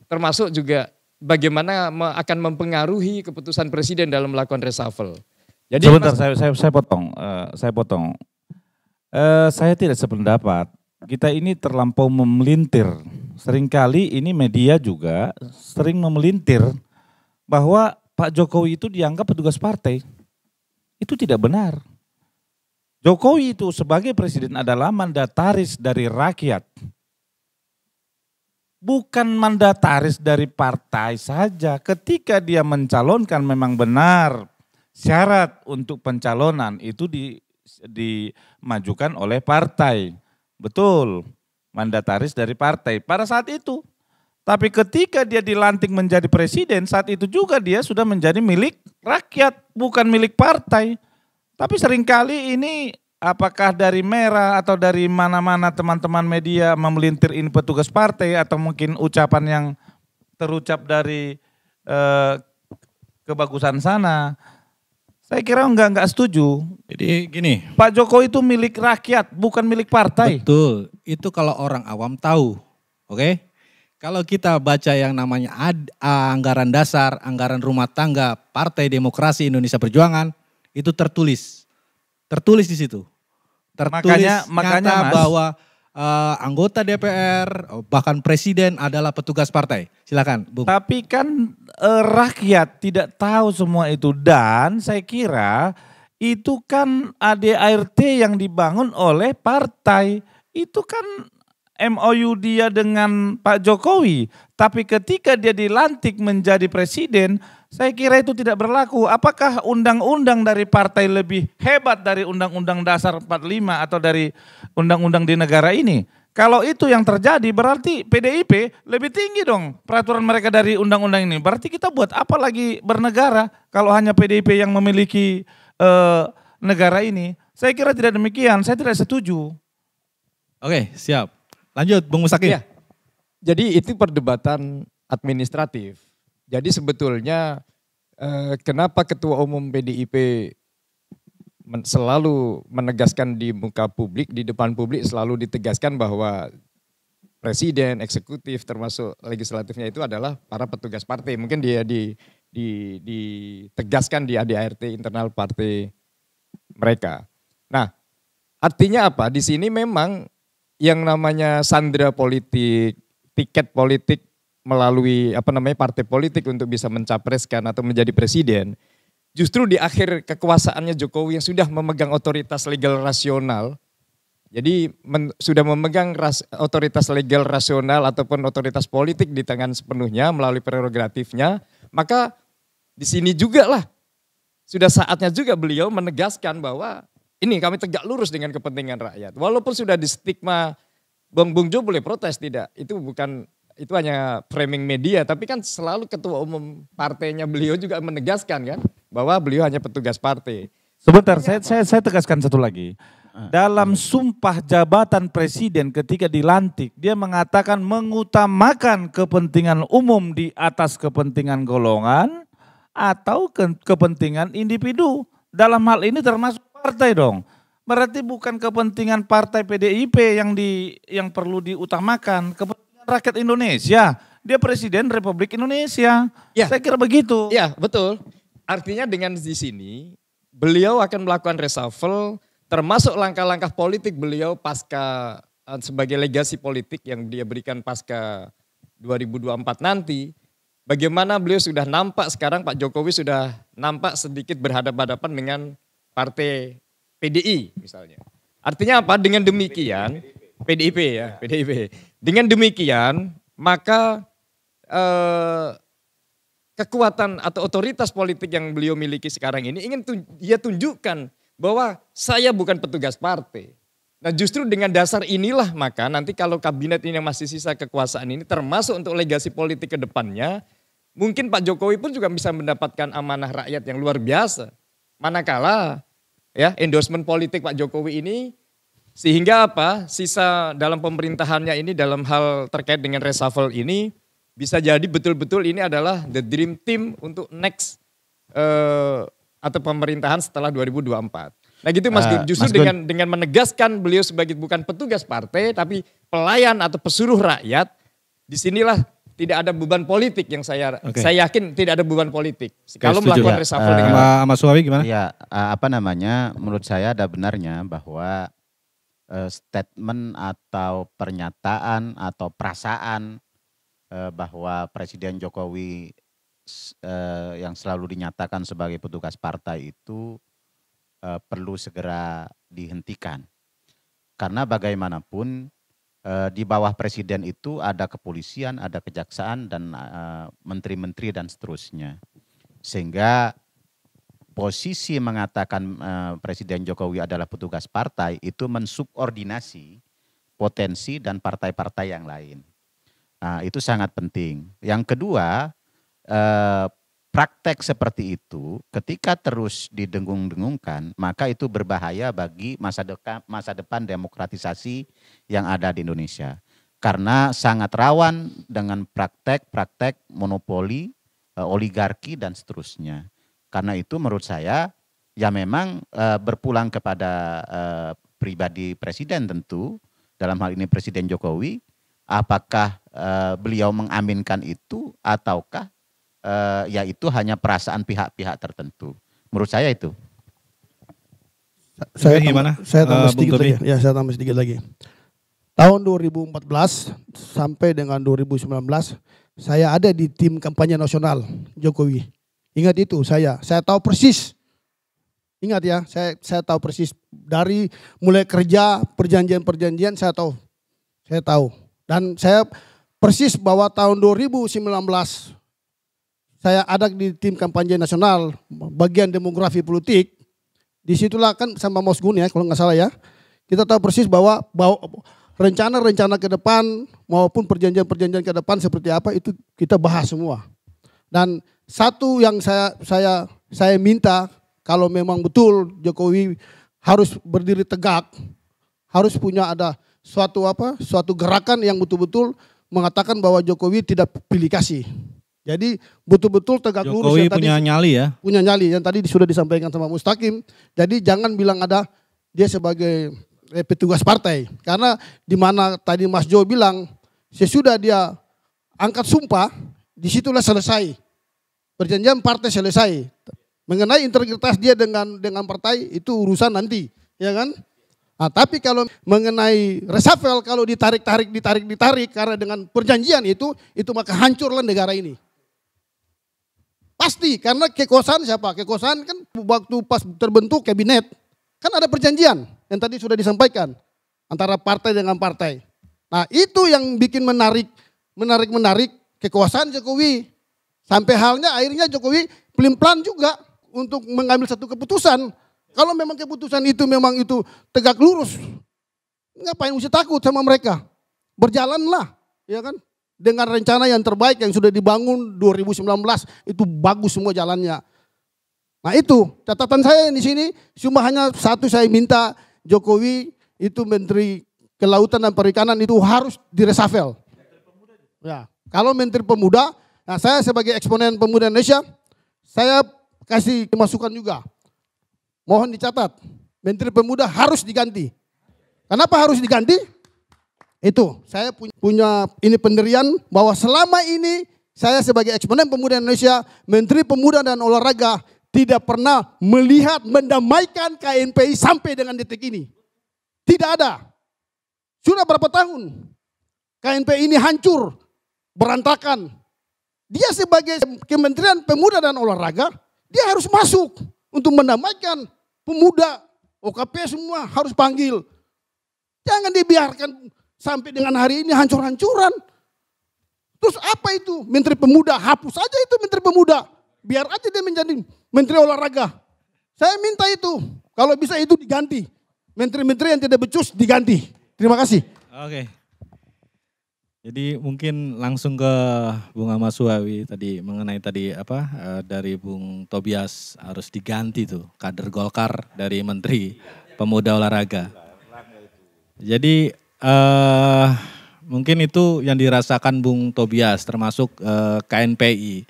termasuk juga bagaimana akan mempengaruhi keputusan presiden dalam melakukan reshuffle. Jadi sebentar, saya potong. Saya tidak sependapat. Kita ini terlampau memelintir. Seringkali ini media juga sering memelintir bahwa Pak Jokowi itu dianggap petugas partai. Itu tidak benar. Jokowi itu sebagai presiden adalah mandataris dari rakyat. Bukan mandataris dari partai saja. Ketika dia mencalonkan memang benar syarat untuk pencalonan itu dimajukan oleh partai. Betul, mandataris dari partai pada saat itu. Tapi ketika dia dilantik menjadi presiden, saat itu juga dia sudah menjadi milik rakyat, bukan milik partai. Tapi seringkali ini apakah dari Merah atau dari mana-mana teman-teman media memelintir ini petugas partai atau mungkin ucapan yang terucap dari kebagusan sana. Saya kira enggak setuju. Jadi gini. Pak Jokowi itu milik rakyat, bukan milik partai. Betul, itu kalau orang awam tahu. Oke? Kalau kita baca yang namanya anggaran dasar, anggaran rumah tangga Partai Demokrasi Indonesia Perjuangan, itu tertulis di situ. Tertulis makanya Mas, bahwa anggota DPR bahkan presiden adalah petugas partai. Silakan, Bung. Tapi kan rakyat tidak tahu semua itu dan saya kira itu kan ADART yang dibangun oleh partai. Itu kan MOU dia dengan Pak Jokowi. Tapi ketika dia dilantik menjadi presiden, saya kira itu tidak berlaku. Apakah undang-undang dari partai lebih hebat dari Undang-Undang Dasar 45 atau dari undang-undang di negara ini? Kalau itu yang terjadi berarti PDIP lebih tinggi dong peraturan mereka dari undang-undang ini. Berarti kita buat apa lagi bernegara kalau hanya PDIP yang memiliki negara ini? Saya kira tidak demikian, saya tidak setuju. Oke, siap. Lanjut, Bung Musaki. Ya. Jadi itu perdebatan administratif. Jadi sebetulnya kenapa Ketua Umum PDIP selalu menegaskan di muka publik, di depan publik selalu ditegaskan bahwa presiden, eksekutif termasuk legislatifnya itu adalah para petugas partai. Mungkin dia ditegaskan di ADART internal partai mereka. Nah, artinya apa? Di sini memang yang namanya sandera politik, tiket politik melalui partai politik untuk bisa mencapreskan atau menjadi presiden, justru di akhir kekuasaannya Jokowi yang sudah memegang otoritas legal rasional, jadi sudah memegang otoritas legal rasional ataupun otoritas politik di tangan sepenuhnya melalui prerogatifnya, maka di sini juga lah sudah saatnya juga beliau menegaskan bahwa ini kami tegak lurus dengan kepentingan rakyat. Walaupun sudah di stigma, Bung Jo boleh protes, tidak. Itu hanya framing media, tapi kan selalu ketua umum partainya beliau juga menegaskan kan bahwa beliau hanya petugas partai. Sebentar, saya tegaskan satu lagi. Dalam sumpah jabatan presiden ketika dilantik, dia mengatakan mengutamakan kepentingan umum di atas kepentingan golongan atau kepentingan individu. Dalam hal ini termasuk partai dong. Berarti bukan kepentingan partai PDIP yang perlu diutamakan, kepentingan rakyat Indonesia. Dia presiden Republik Indonesia. Ya. Saya kira begitu. Ya, betul. Artinya dengan di sini beliau akan melakukan reshuffle, termasuk langkah-langkah politik beliau pasca sebagai legasi politik yang dia berikan pasca 2024 nanti. Bagaimana beliau sudah nampak sekarang, Pak Jokowi sudah nampak sedikit berhadapan-hadapan dengan partai PDI misalnya. Artinya apa? Dengan demikian, PDIP ya, PDIP. Dengan demikian, maka kekuatan atau otoritas politik yang beliau miliki sekarang ini ingin dia tunjukkan bahwa saya bukan petugas partai. Nah justru dengan dasar inilah maka nanti kalau kabinet ini yang masih sisa kekuasaan ini termasuk untuk legasi politik ke depannya, mungkin Pak Jokowi pun juga bisa mendapatkan amanah rakyat yang luar biasa. Manakala ya endorsement politik Pak Jokowi ini sehingga apa sisa dalam pemerintahannya ini dalam hal terkait dengan reshuffle ini bisa jadi betul-betul ini adalah the dream team untuk next atau pemerintahan setelah 2024. Nah gitu Mas Gun, justru dengan menegaskan beliau sebagai bukan petugas partai tapi pelayan atau pesuruh rakyat, disinilah tidak ada beban politik yang saya yakin tidak ada beban politik. Kalau melakukan reshuffle dengan Mas Suwawi gimana? Ya, menurut saya ada benarnya bahwa statement atau pernyataan atau perasaan bahwa Presiden Jokowi yang selalu dinyatakan sebagai petugas partai itu perlu segera dihentikan. Karena bagaimanapun di bawah presiden itu ada kepolisian, ada kejaksaan dan menteri-menteri dan seterusnya. Sehingga posisi mengatakan Presiden Jokowi adalah petugas partai itu mensubordinasi potensi dan partai-partai yang lain. Nah, itu sangat penting. Yang kedua, praktek seperti itu ketika terus didengung-dengungkan maka itu berbahaya bagi masa depan demokratisasi yang ada di Indonesia. Karena sangat rawan dengan praktek monopoli, oligarki dan seterusnya. Karena itu menurut saya ya memang berpulang kepada pribadi presiden tentu dalam hal ini Presiden Jokowi apakah beliau mengaminkan itu ataukah ya itu hanya perasaan pihak-pihak tertentu. Menurut saya itu. Saya tambah sedikit lagi. Ya, saya tambah sedikit lagi. Tahun 2014 sampai dengan 2019 saya ada di tim kampanye nasional Jokowi. Ingat itu saya tahu persis. Ingat ya, saya tahu persis dari mulai kerja perjanjian-perjanjian saya tahu. Dan saya persis bahwa tahun 2019 saya ada di tim kampanye nasional bagian demografi politik. Disitulah kan sama Mas Gun ya kalau nggak salah ya. Kita tahu persis bahwa rencana-rencana ke depan maupun perjanjian-perjanjian ke depan seperti apa itu kita bahas semua. Dan satu yang saya minta kalau memang betul Jokowi harus berdiri tegak, harus punya ada suatu gerakan yang betul-betul mengatakan bahwa Jokowi tidak pilih kasih. Jadi betul-betul tegak lurus. Jokowi punya nyali ya? Punya nyali yang tadi sudah disampaikan sama Mustaqim. Jadi jangan bilang ada dia sebagai petugas partai. Karena di mana tadi Mas Jo bilang sesudah dia angkat sumpah, disitulah selesai. Perjanjian partai selesai. Mengenai integritas dia dengan partai itu urusan nanti, ya kan? Nah, tapi kalau mengenai reshuffle kalau ditarik karena dengan perjanjian itu maka hancurlah negara ini. Pasti karena kekuasaan siapa? Kekuasaan kan waktu pas terbentuk kabinet kan ada perjanjian yang tadi sudah disampaikan antara partai dengan partai. Nah itu yang bikin menarik kekuasaan Jokowi. Sampai halnya akhirnya Jokowi pelin-pelan juga untuk mengambil satu keputusan. Kalau memang keputusan itu memang itu tegak lurus, ngapain mesti takut sama mereka? Berjalanlah, ya kan? Dengan rencana yang terbaik yang sudah dibangun 2019 itu bagus semua jalannya. Nah itu catatan saya di sini cuma hanya satu saya minta Jokowi itu Menteri Kelautan dan Perikanan itu harus direshuffle. Ya, kalau Menteri Pemuda, nah saya sebagai eksponen pemuda Indonesia saya kasih masukan juga. Mohon dicatat, Menteri Pemuda harus diganti. Kenapa harus diganti? Itu, saya punya ini pendirian bahwa selama ini saya sebagai eksponen pemuda Indonesia, Menteri Pemuda dan Olahraga tidak pernah melihat mendamaikan KNPI sampai dengan detik ini. Tidak ada. Sudah berapa tahun KNPI ini hancur, berantakan. Dia sebagai Kementerian Pemuda dan Olahraga, dia harus masuk untuk mendamaikan pemuda OKP semua harus panggil. Jangan dibiarkan sampai dengan hari ini hancur-hancuran. Terus apa itu? Menteri Pemuda, hapus aja itu Menteri Pemuda. Biar aja dia menjadi Menteri Olahraga. Saya minta itu, kalau bisa itu diganti. Menteri-menteri yang tidak becus diganti. Terima kasih. Oke. Jadi mungkin langsung ke Bung Ahmad Suwawi tadi mengenai tadi dari Bung Tobias harus diganti tuh kader Golkar dari Menteri Pemuda Olahraga. Jadi mungkin itu yang dirasakan Bung Tobias termasuk KNPI.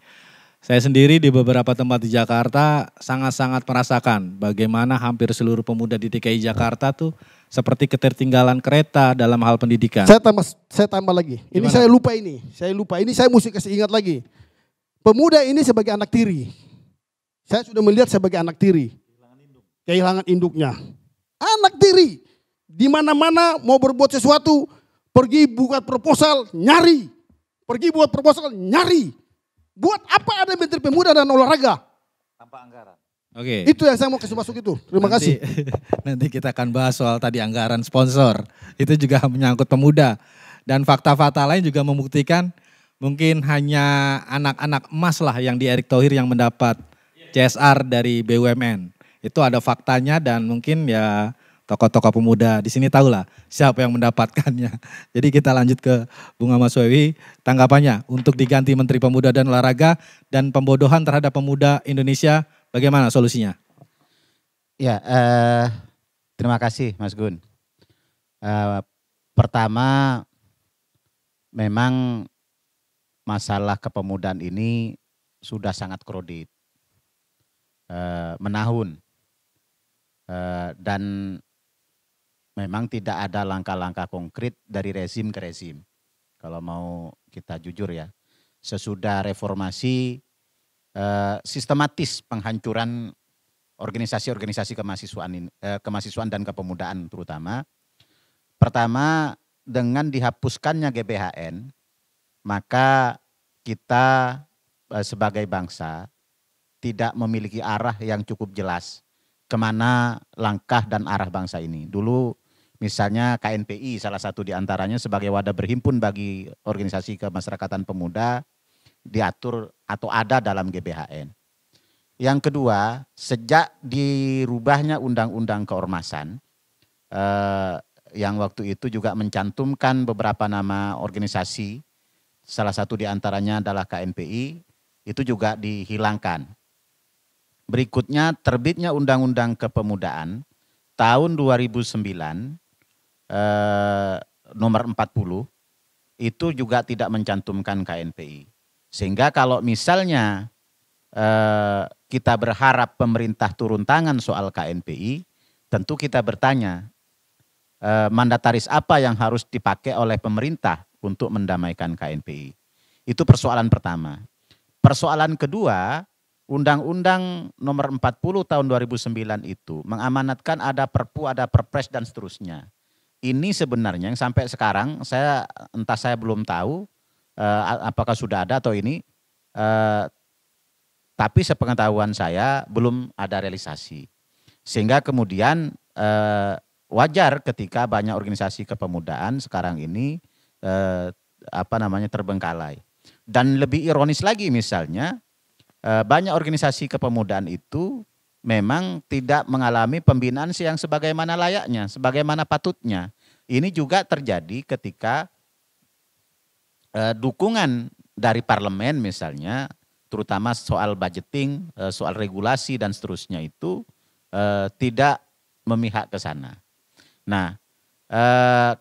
Saya sendiri di beberapa tempat di Jakarta sangat-sangat merasakan bagaimana hampir seluruh pemuda di DKI Jakarta tuh seperti ketertinggalan kereta dalam hal pendidikan. Saya tambah lagi. Ini saya lupa ini. Saya mesti kasih ingat lagi. Pemuda ini sebagai anak tiri. Saya sudah melihat sebagai anak tiri. Kehilangan induknya. Anak tiri. Di mana-mana mau berbuat sesuatu, pergi buat proposal, nyari. Buat apa ada Menteri Pemuda dan Olahraga? Tanpa anggaran. Oke. Itu yang saya mau kasih masuk itu. Terima kasih. Nanti kita akan bahas soal tadi anggaran sponsor. Itu juga menyangkut pemuda. Dan fakta-fakta lain juga membuktikan mungkin hanya anak-anak emas lah yang di Erick Thohir yang mendapat CSR dari BUMN. Itu ada faktanya dan mungkin ya tokoh-tokoh pemuda di sini tahulah siapa yang mendapatkannya. Jadi kita lanjut ke Bung Ahmad Suwawi, tanggapannya untuk diganti Menteri Pemuda dan Olahraga dan pembodohan terhadap pemuda Indonesia, bagaimana solusinya? Ya, terima kasih Mas Gun. Pertama, memang masalah kepemudaan ini sudah sangat krodit, menahun, dan memang tidak ada langkah-langkah konkret dari rezim ke rezim. Kalau mau kita jujur ya, sesudah reformasi sistematis penghancuran organisasi-organisasi kemahasiswaan dan kepemudaan terutama. Pertama, dengan dihapuskannya GBHN, maka kita sebagai bangsa tidak memiliki arah yang cukup jelas kemana langkah dan arah bangsa ini. Dulu misalnya KNPI salah satu diantaranya sebagai wadah berhimpun bagi organisasi kemasyarakatan pemuda diatur atau ada dalam GBHN. Yang kedua, sejak dirubahnya undang-undang keormasan yang waktu itu juga mencantumkan beberapa nama organisasi, salah satu diantaranya adalah KNPI, itu juga dihilangkan. Berikutnya terbitnya Undang-Undang Kepemudaan tahun 2009 nomor 40 itu juga tidak mencantumkan KNPI. Sehingga kalau misalnya kita berharap pemerintah turun tangan soal KNPI, tentu kita bertanya mandataris apa yang harus dipakai oleh pemerintah untuk mendamaikan KNPI. Itu persoalan pertama. Persoalan kedua, Undang-Undang nomor 40 tahun 2009 itu mengamanatkan ada Perpu, ada Perpres dan seterusnya. Ini sebenarnya yang sampai sekarang saya belum tahu apakah sudah ada atau ini, tapi sepengetahuan saya belum ada realisasi. Sehingga kemudian wajar ketika banyak organisasi kepemudaan sekarang ini terbengkalai. Dan lebih ironis lagi misalnya, banyak organisasi kepemudaan itu memang tidak mengalami pembinaan yang sebagaimana layaknya, sebagaimana patutnya. Ini juga terjadi ketika dukungan dari parlemen misalnya, terutama soal budgeting, soal regulasi dan seterusnya itu tidak memihak ke sana. Nah,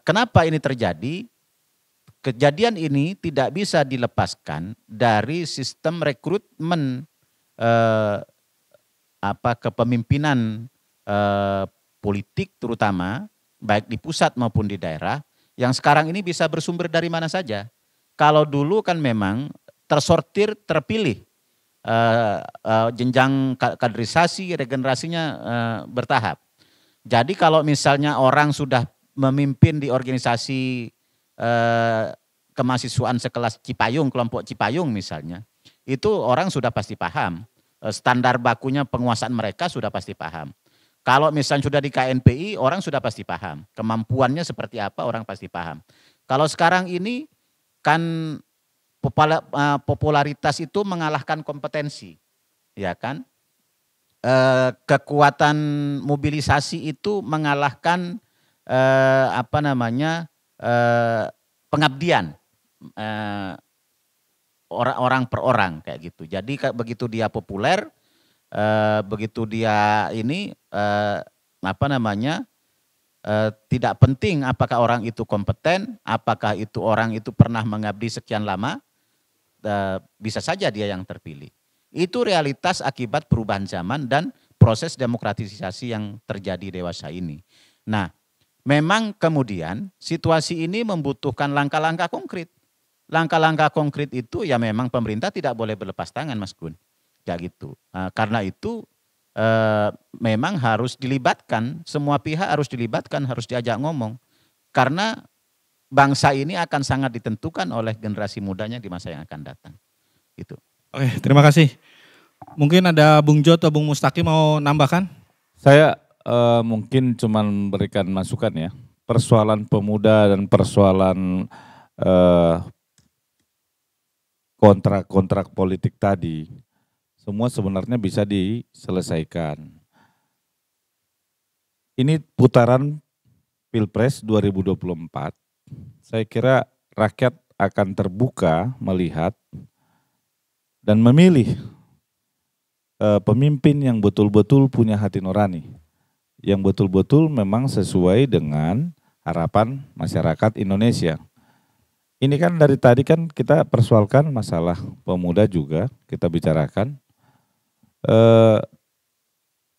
kenapa ini terjadi? Kejadian ini tidak bisa dilepaskan dari sistem rekrutmen kepemimpinan politik terutama baik di pusat maupun di daerah yang sekarang ini bisa bersumber dari mana saja. Kalau dulu kan memang tersortir, terpilih, jenjang kaderisasi, regenerasinya bertahap. Jadi kalau misalnya orang sudah memimpin di organisasi kemahasiswaan sekelas Cipayung, kelompok Cipayung misalnya, itu orang sudah pasti paham. Standar bakunya penguasaan mereka sudah pasti paham. Kalau misalnya sudah di KNPI, orang sudah pasti paham. Kemampuannya seperti apa, orang pasti paham. Kalau sekarang ini kan popularitas itu mengalahkan kompetensi, ya kan? Kekuatan mobilisasi itu mengalahkan pengabdian orang per orang kayak gitu. Jadi begitu dia populer, begitu dia ini tidak penting apakah orang itu kompeten, apakah itu orang itu pernah mengabdi sekian lama, bisa saja dia yang terpilih. Itu realitas akibat perubahan zaman dan proses demokratisasi yang terjadi dewasa ini. Nah, memang kemudian situasi ini membutuhkan langkah-langkah konkret. Langkah-langkah konkret itu ya memang pemerintah tidak boleh berlepas tangan, Mas Gun. Ya gitu. Karena itu memang harus dilibatkan, semua pihak harus dilibatkan, harus diajak ngomong. Karena bangsa ini akan sangat ditentukan oleh generasi mudanya di masa yang akan datang. Gitu. Oke, terima kasih. Mungkin ada Bung Jo atau Bung Mustaki mau nambahkan? Saya mungkin cuman berikan masukan ya. Persoalan pemuda dan persoalan kontrak-kontrak politik tadi, semua sebenarnya bisa diselesaikan. Ini putaran Pilpres 2024, saya kira rakyat akan terbuka melihat dan memilih pemimpin yang betul-betul punya hati nurani, yang betul-betul memang sesuai dengan harapan masyarakat Indonesia. Ini kan dari tadi kan kita persoalkan masalah pemuda juga, kita bicarakan.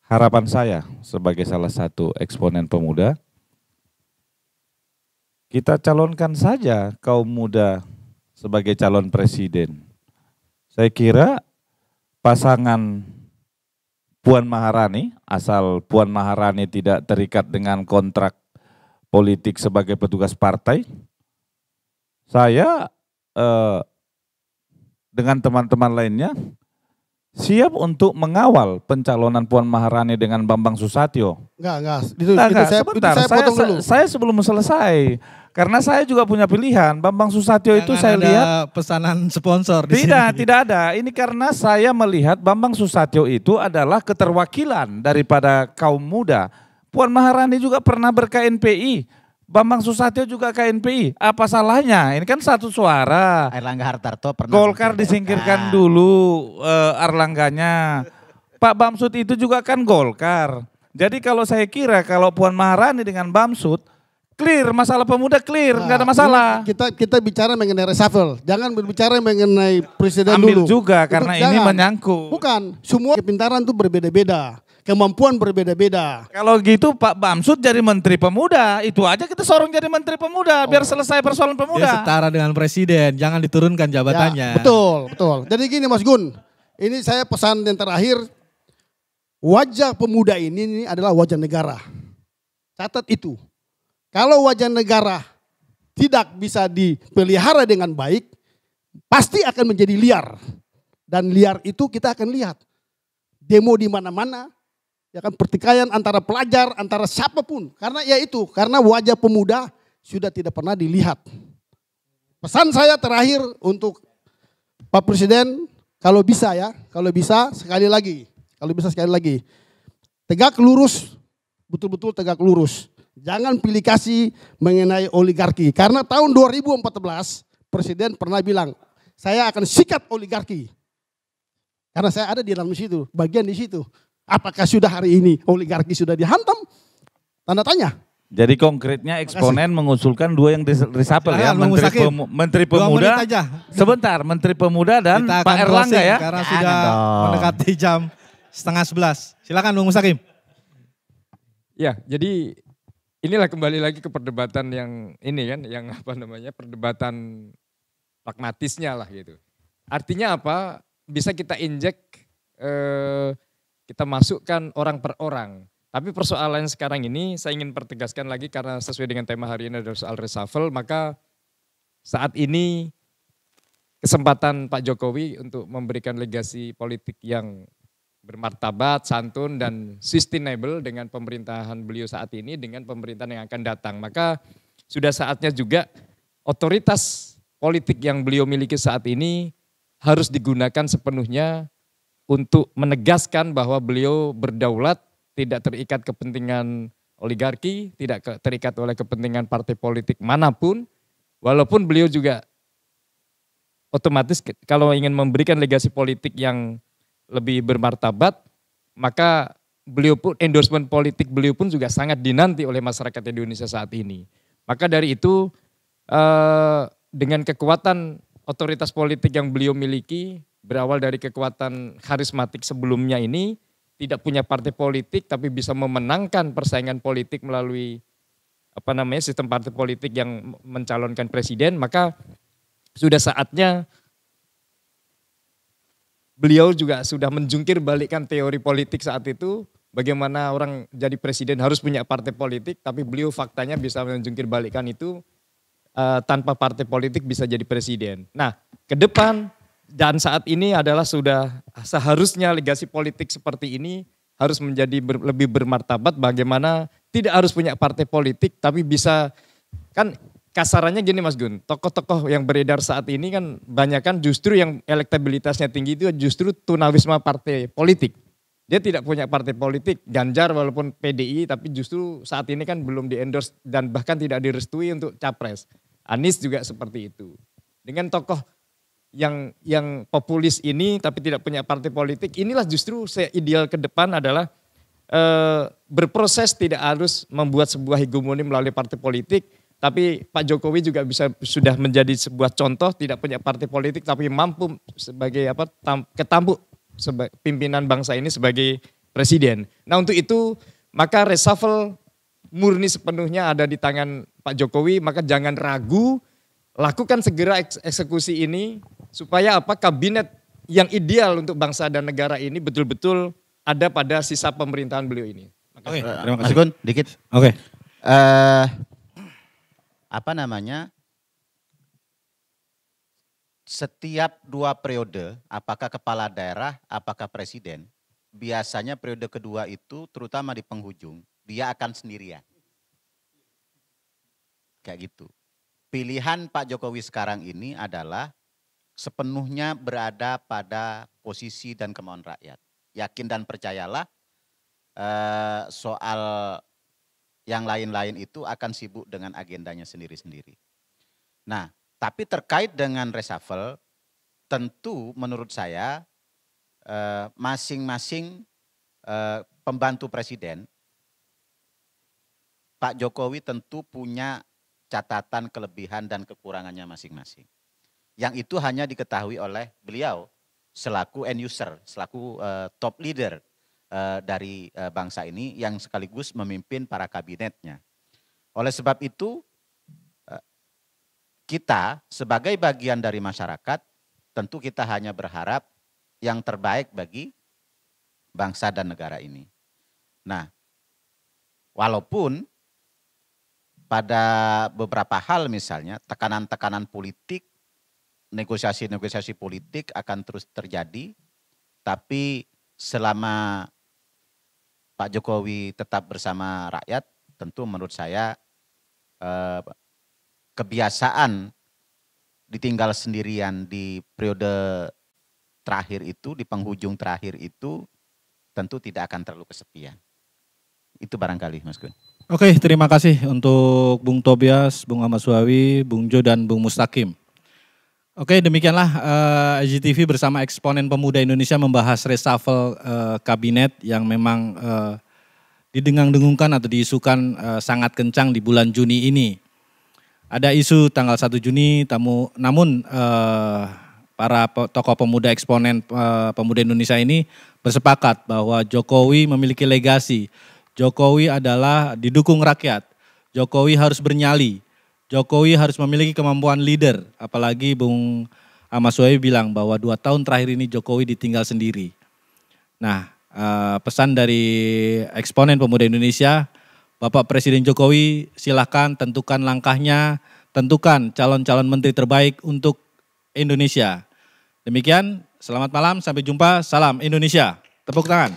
Harapan saya sebagai salah satu eksponen pemuda, kita calonkan saja kaum muda sebagai calon presiden. Saya kira pasangan Puan Maharani, asal Puan Maharani tidak terikat dengan kontrak politik sebagai petugas partai, saya dengan teman-teman lainnya siap untuk mengawal pencalonan Puan Maharani dengan Bambang Susatyo. Enggak. Sebentar, saya potong dulu. Saya sebelum selesai, karena saya juga punya pilihan. Bambang Susatyo itu saya lihat pesanan sponsor di sini. tidak ada. Ini karena saya melihat Bambang Susatyo itu adalah keterwakilan daripada kaum muda. Puan Maharani juga pernah ber-KNPI. Bambang Susatyo juga KNPI. Apa salahnya? Ini kan satu suara. Airlangga Hartarto pernah. Golkar disingkirkan dulu Erlangganya. Pak Bamsud itu juga kan Golkar. Jadi kalau saya kira kalau Puan Maharani dengan Bamsud, clear, masalah pemuda clear, nggak ada masalah. Kita bicara mengenai reshuffle, jangan berbicara mengenai presiden Ambil dulu. juga karena ini menyangkut. Bukan, semua kepintaran itu berbeda-beda. Kemampuan berbeda-beda. Kalau gitu Pak Bamsud jadi Menteri Pemuda, itu aja kita sorong jadi Menteri Pemuda, biar selesai persoalan pemuda. Dia setara dengan presiden, jangan diturunkan jabatannya. Ya, betul. Jadi gini Mas Gun, ini saya pesan yang terakhir, wajah pemuda ini adalah wajah negara. Catat itu. Kalau wajah negara tidak bisa dipelihara dengan baik, pasti akan menjadi liar. Dan liar itu kita akan lihat. Demo di mana-mana, ya kan, pertikaian antara pelajar, antara siapapun. Karena ya itu, karena wajah pemuda sudah tidak pernah dilihat. Pesan saya terakhir untuk Pak Presiden, kalau bisa sekali lagi, tegak lurus, betul-betul tegak lurus. Jangan pilih kasih mengenai oligarki. Karena tahun 2014 Presiden pernah bilang, saya akan sikat oligarki. Karena saya ada di dalam situ, bagian di situ. Apakah sudah hari ini oligarki sudah dihantam? Tanda tanya. Jadi konkretnya eksponen mengusulkan dua yang reshuffle ya, Menteri Pemuda. Sebentar, Menteri Pemuda dan kita Pak Erlangga ya. Karena sudah mendekati jam 10:30. Silakan Bung Musakim. Ya, jadi inilah kembali lagi ke perdebatan yang ini kan, yang perdebatan pragmatisnya lah gitu. Artinya apa? Bisa kita injek, kita masukkan orang per orang. Tapi persoalan sekarang ini saya ingin pertegaskan lagi karena sesuai dengan tema hari ini adalah soal reshuffle, maka saat ini kesempatan Pak Jokowi untuk memberikan legasi politik yang bermartabat, santun, dan sustainable dengan pemerintahan beliau saat ini, dengan pemerintahan yang akan datang. Maka sudah saatnya juga otoritas politik yang beliau miliki saat ini harus digunakan sepenuhnya untuk menegaskan bahwa beliau berdaulat, tidak terikat kepentingan oligarki, tidak terikat oleh kepentingan partai politik manapun, walaupun beliau juga otomatis kalau ingin memberikan legasi politik yang lebih bermartabat, maka beliau pun endorsement politik beliau pun juga sangat dinanti oleh masyarakat Indonesia saat ini. Maka dari itu dengan kekuatan otoritas politik yang beliau miliki, berawal dari kekuatan karismatik sebelumnya ini, tidak punya partai politik tapi bisa memenangkan persaingan politik melalui sistem partai politik yang mencalonkan presiden, maka sudah saatnya beliau juga sudah menjungkir balikkan teori politik saat itu, bagaimana orang jadi presiden harus punya partai politik, tapi beliau faktanya bisa menjungkir balikkan itu, tanpa partai politik bisa jadi presiden. Nah, ke depan dan saat ini adalah sudah seharusnya legasi politik seperti ini harus menjadi lebih bermartabat, bagaimana tidak harus punya partai politik, tapi bisa, kan kasarannya gini Mas Gun, tokoh-tokoh yang beredar saat ini kan banyak kan justru yang elektabilitasnya tinggi itu justru tunawisma partai politik. Dia tidak punya partai politik, Ganjar walaupun PDI tapi justru saat ini kan belum di-endorse dan bahkan tidak direstui untuk capres. Anies juga seperti itu. Dengan tokoh yang populis ini tapi tidak punya partai politik, inilah justru ideal ke depan adalah berproses, tidak harus membuat sebuah hegemoni melalui partai politik. Tapi Pak Jokowi juga sudah menjadi sebuah contoh, tidak punya partai politik tapi mampu sebagai ketampuk pimpinan bangsa ini sebagai presiden. Nah untuk itu maka reshuffle murni sepenuhnya ada di tangan Pak Jokowi, maka jangan ragu, lakukan segera eksekusi ini supaya kabinet yang ideal untuk bangsa dan negara ini betul-betul ada pada sisa pemerintahan beliau ini. Oke, terima Mas kasih. Gun, dikit. Oke. Setiap 2 periode, apakah kepala daerah, apakah presiden, biasanya periode kedua itu terutama di penghujung, dia akan sendirian. Kayak gitu. Pilihan Pak Jokowi sekarang ini adalah sepenuhnya berada pada posisi dan kemauan rakyat. Yakin dan percayalah soal yang lain-lain itu akan sibuk dengan agendanya sendiri-sendiri. Nah, tapi terkait dengan reshuffle, tentu menurut saya masing-masing pembantu presiden, Pak Jokowi tentu punya catatan kelebihan dan kekurangannya masing-masing. Yang itu hanya diketahui oleh beliau selaku end user, selaku top leader dari bangsa ini yang sekaligus memimpin para kabinetnya. Oleh sebab itu kita sebagai bagian dari masyarakat tentu kita hanya berharap yang terbaik bagi bangsa dan negara ini. Nah, walaupun pada beberapa hal misalnya tekanan-tekanan politik, negosiasi-negosiasi politik akan terus terjadi, tapi selama Pak Jokowi tetap bersama rakyat, tentu menurut saya kebiasaan ditinggal sendirian di periode terakhir itu, di penghujung terakhir itu tentu tidak akan terlalu kesepian. Itu barangkali Mas Gun. Oke, terima kasih untuk Bung Tobias, Bung Ahmad Suhawi, Bung Jo dan Bung Mustaqim. Oke, demikianlah IGTV bersama eksponen pemuda Indonesia membahas reshuffle kabinet yang memang didengang-dengungkan atau diisukan sangat kencang di bulan Juni ini. Ada isu tanggal 1 Juni, namun para tokoh pemuda eksponen pemuda Indonesia ini bersepakat bahwa Jokowi memiliki legasi. Jokowi adalah didukung rakyat. Jokowi harus bernyali. Jokowi harus memiliki kemampuan leader, apalagi Bung Ahmad Suhawi bilang bahwa 2 tahun terakhir ini Jokowi ditinggal sendiri. Nah, pesan dari eksponen pemuda Indonesia, Bapak Presiden Jokowi silakan tentukan langkahnya, tentukan calon-calon menteri terbaik untuk Indonesia. Demikian, selamat malam, sampai jumpa, salam Indonesia. Tepuk tangan.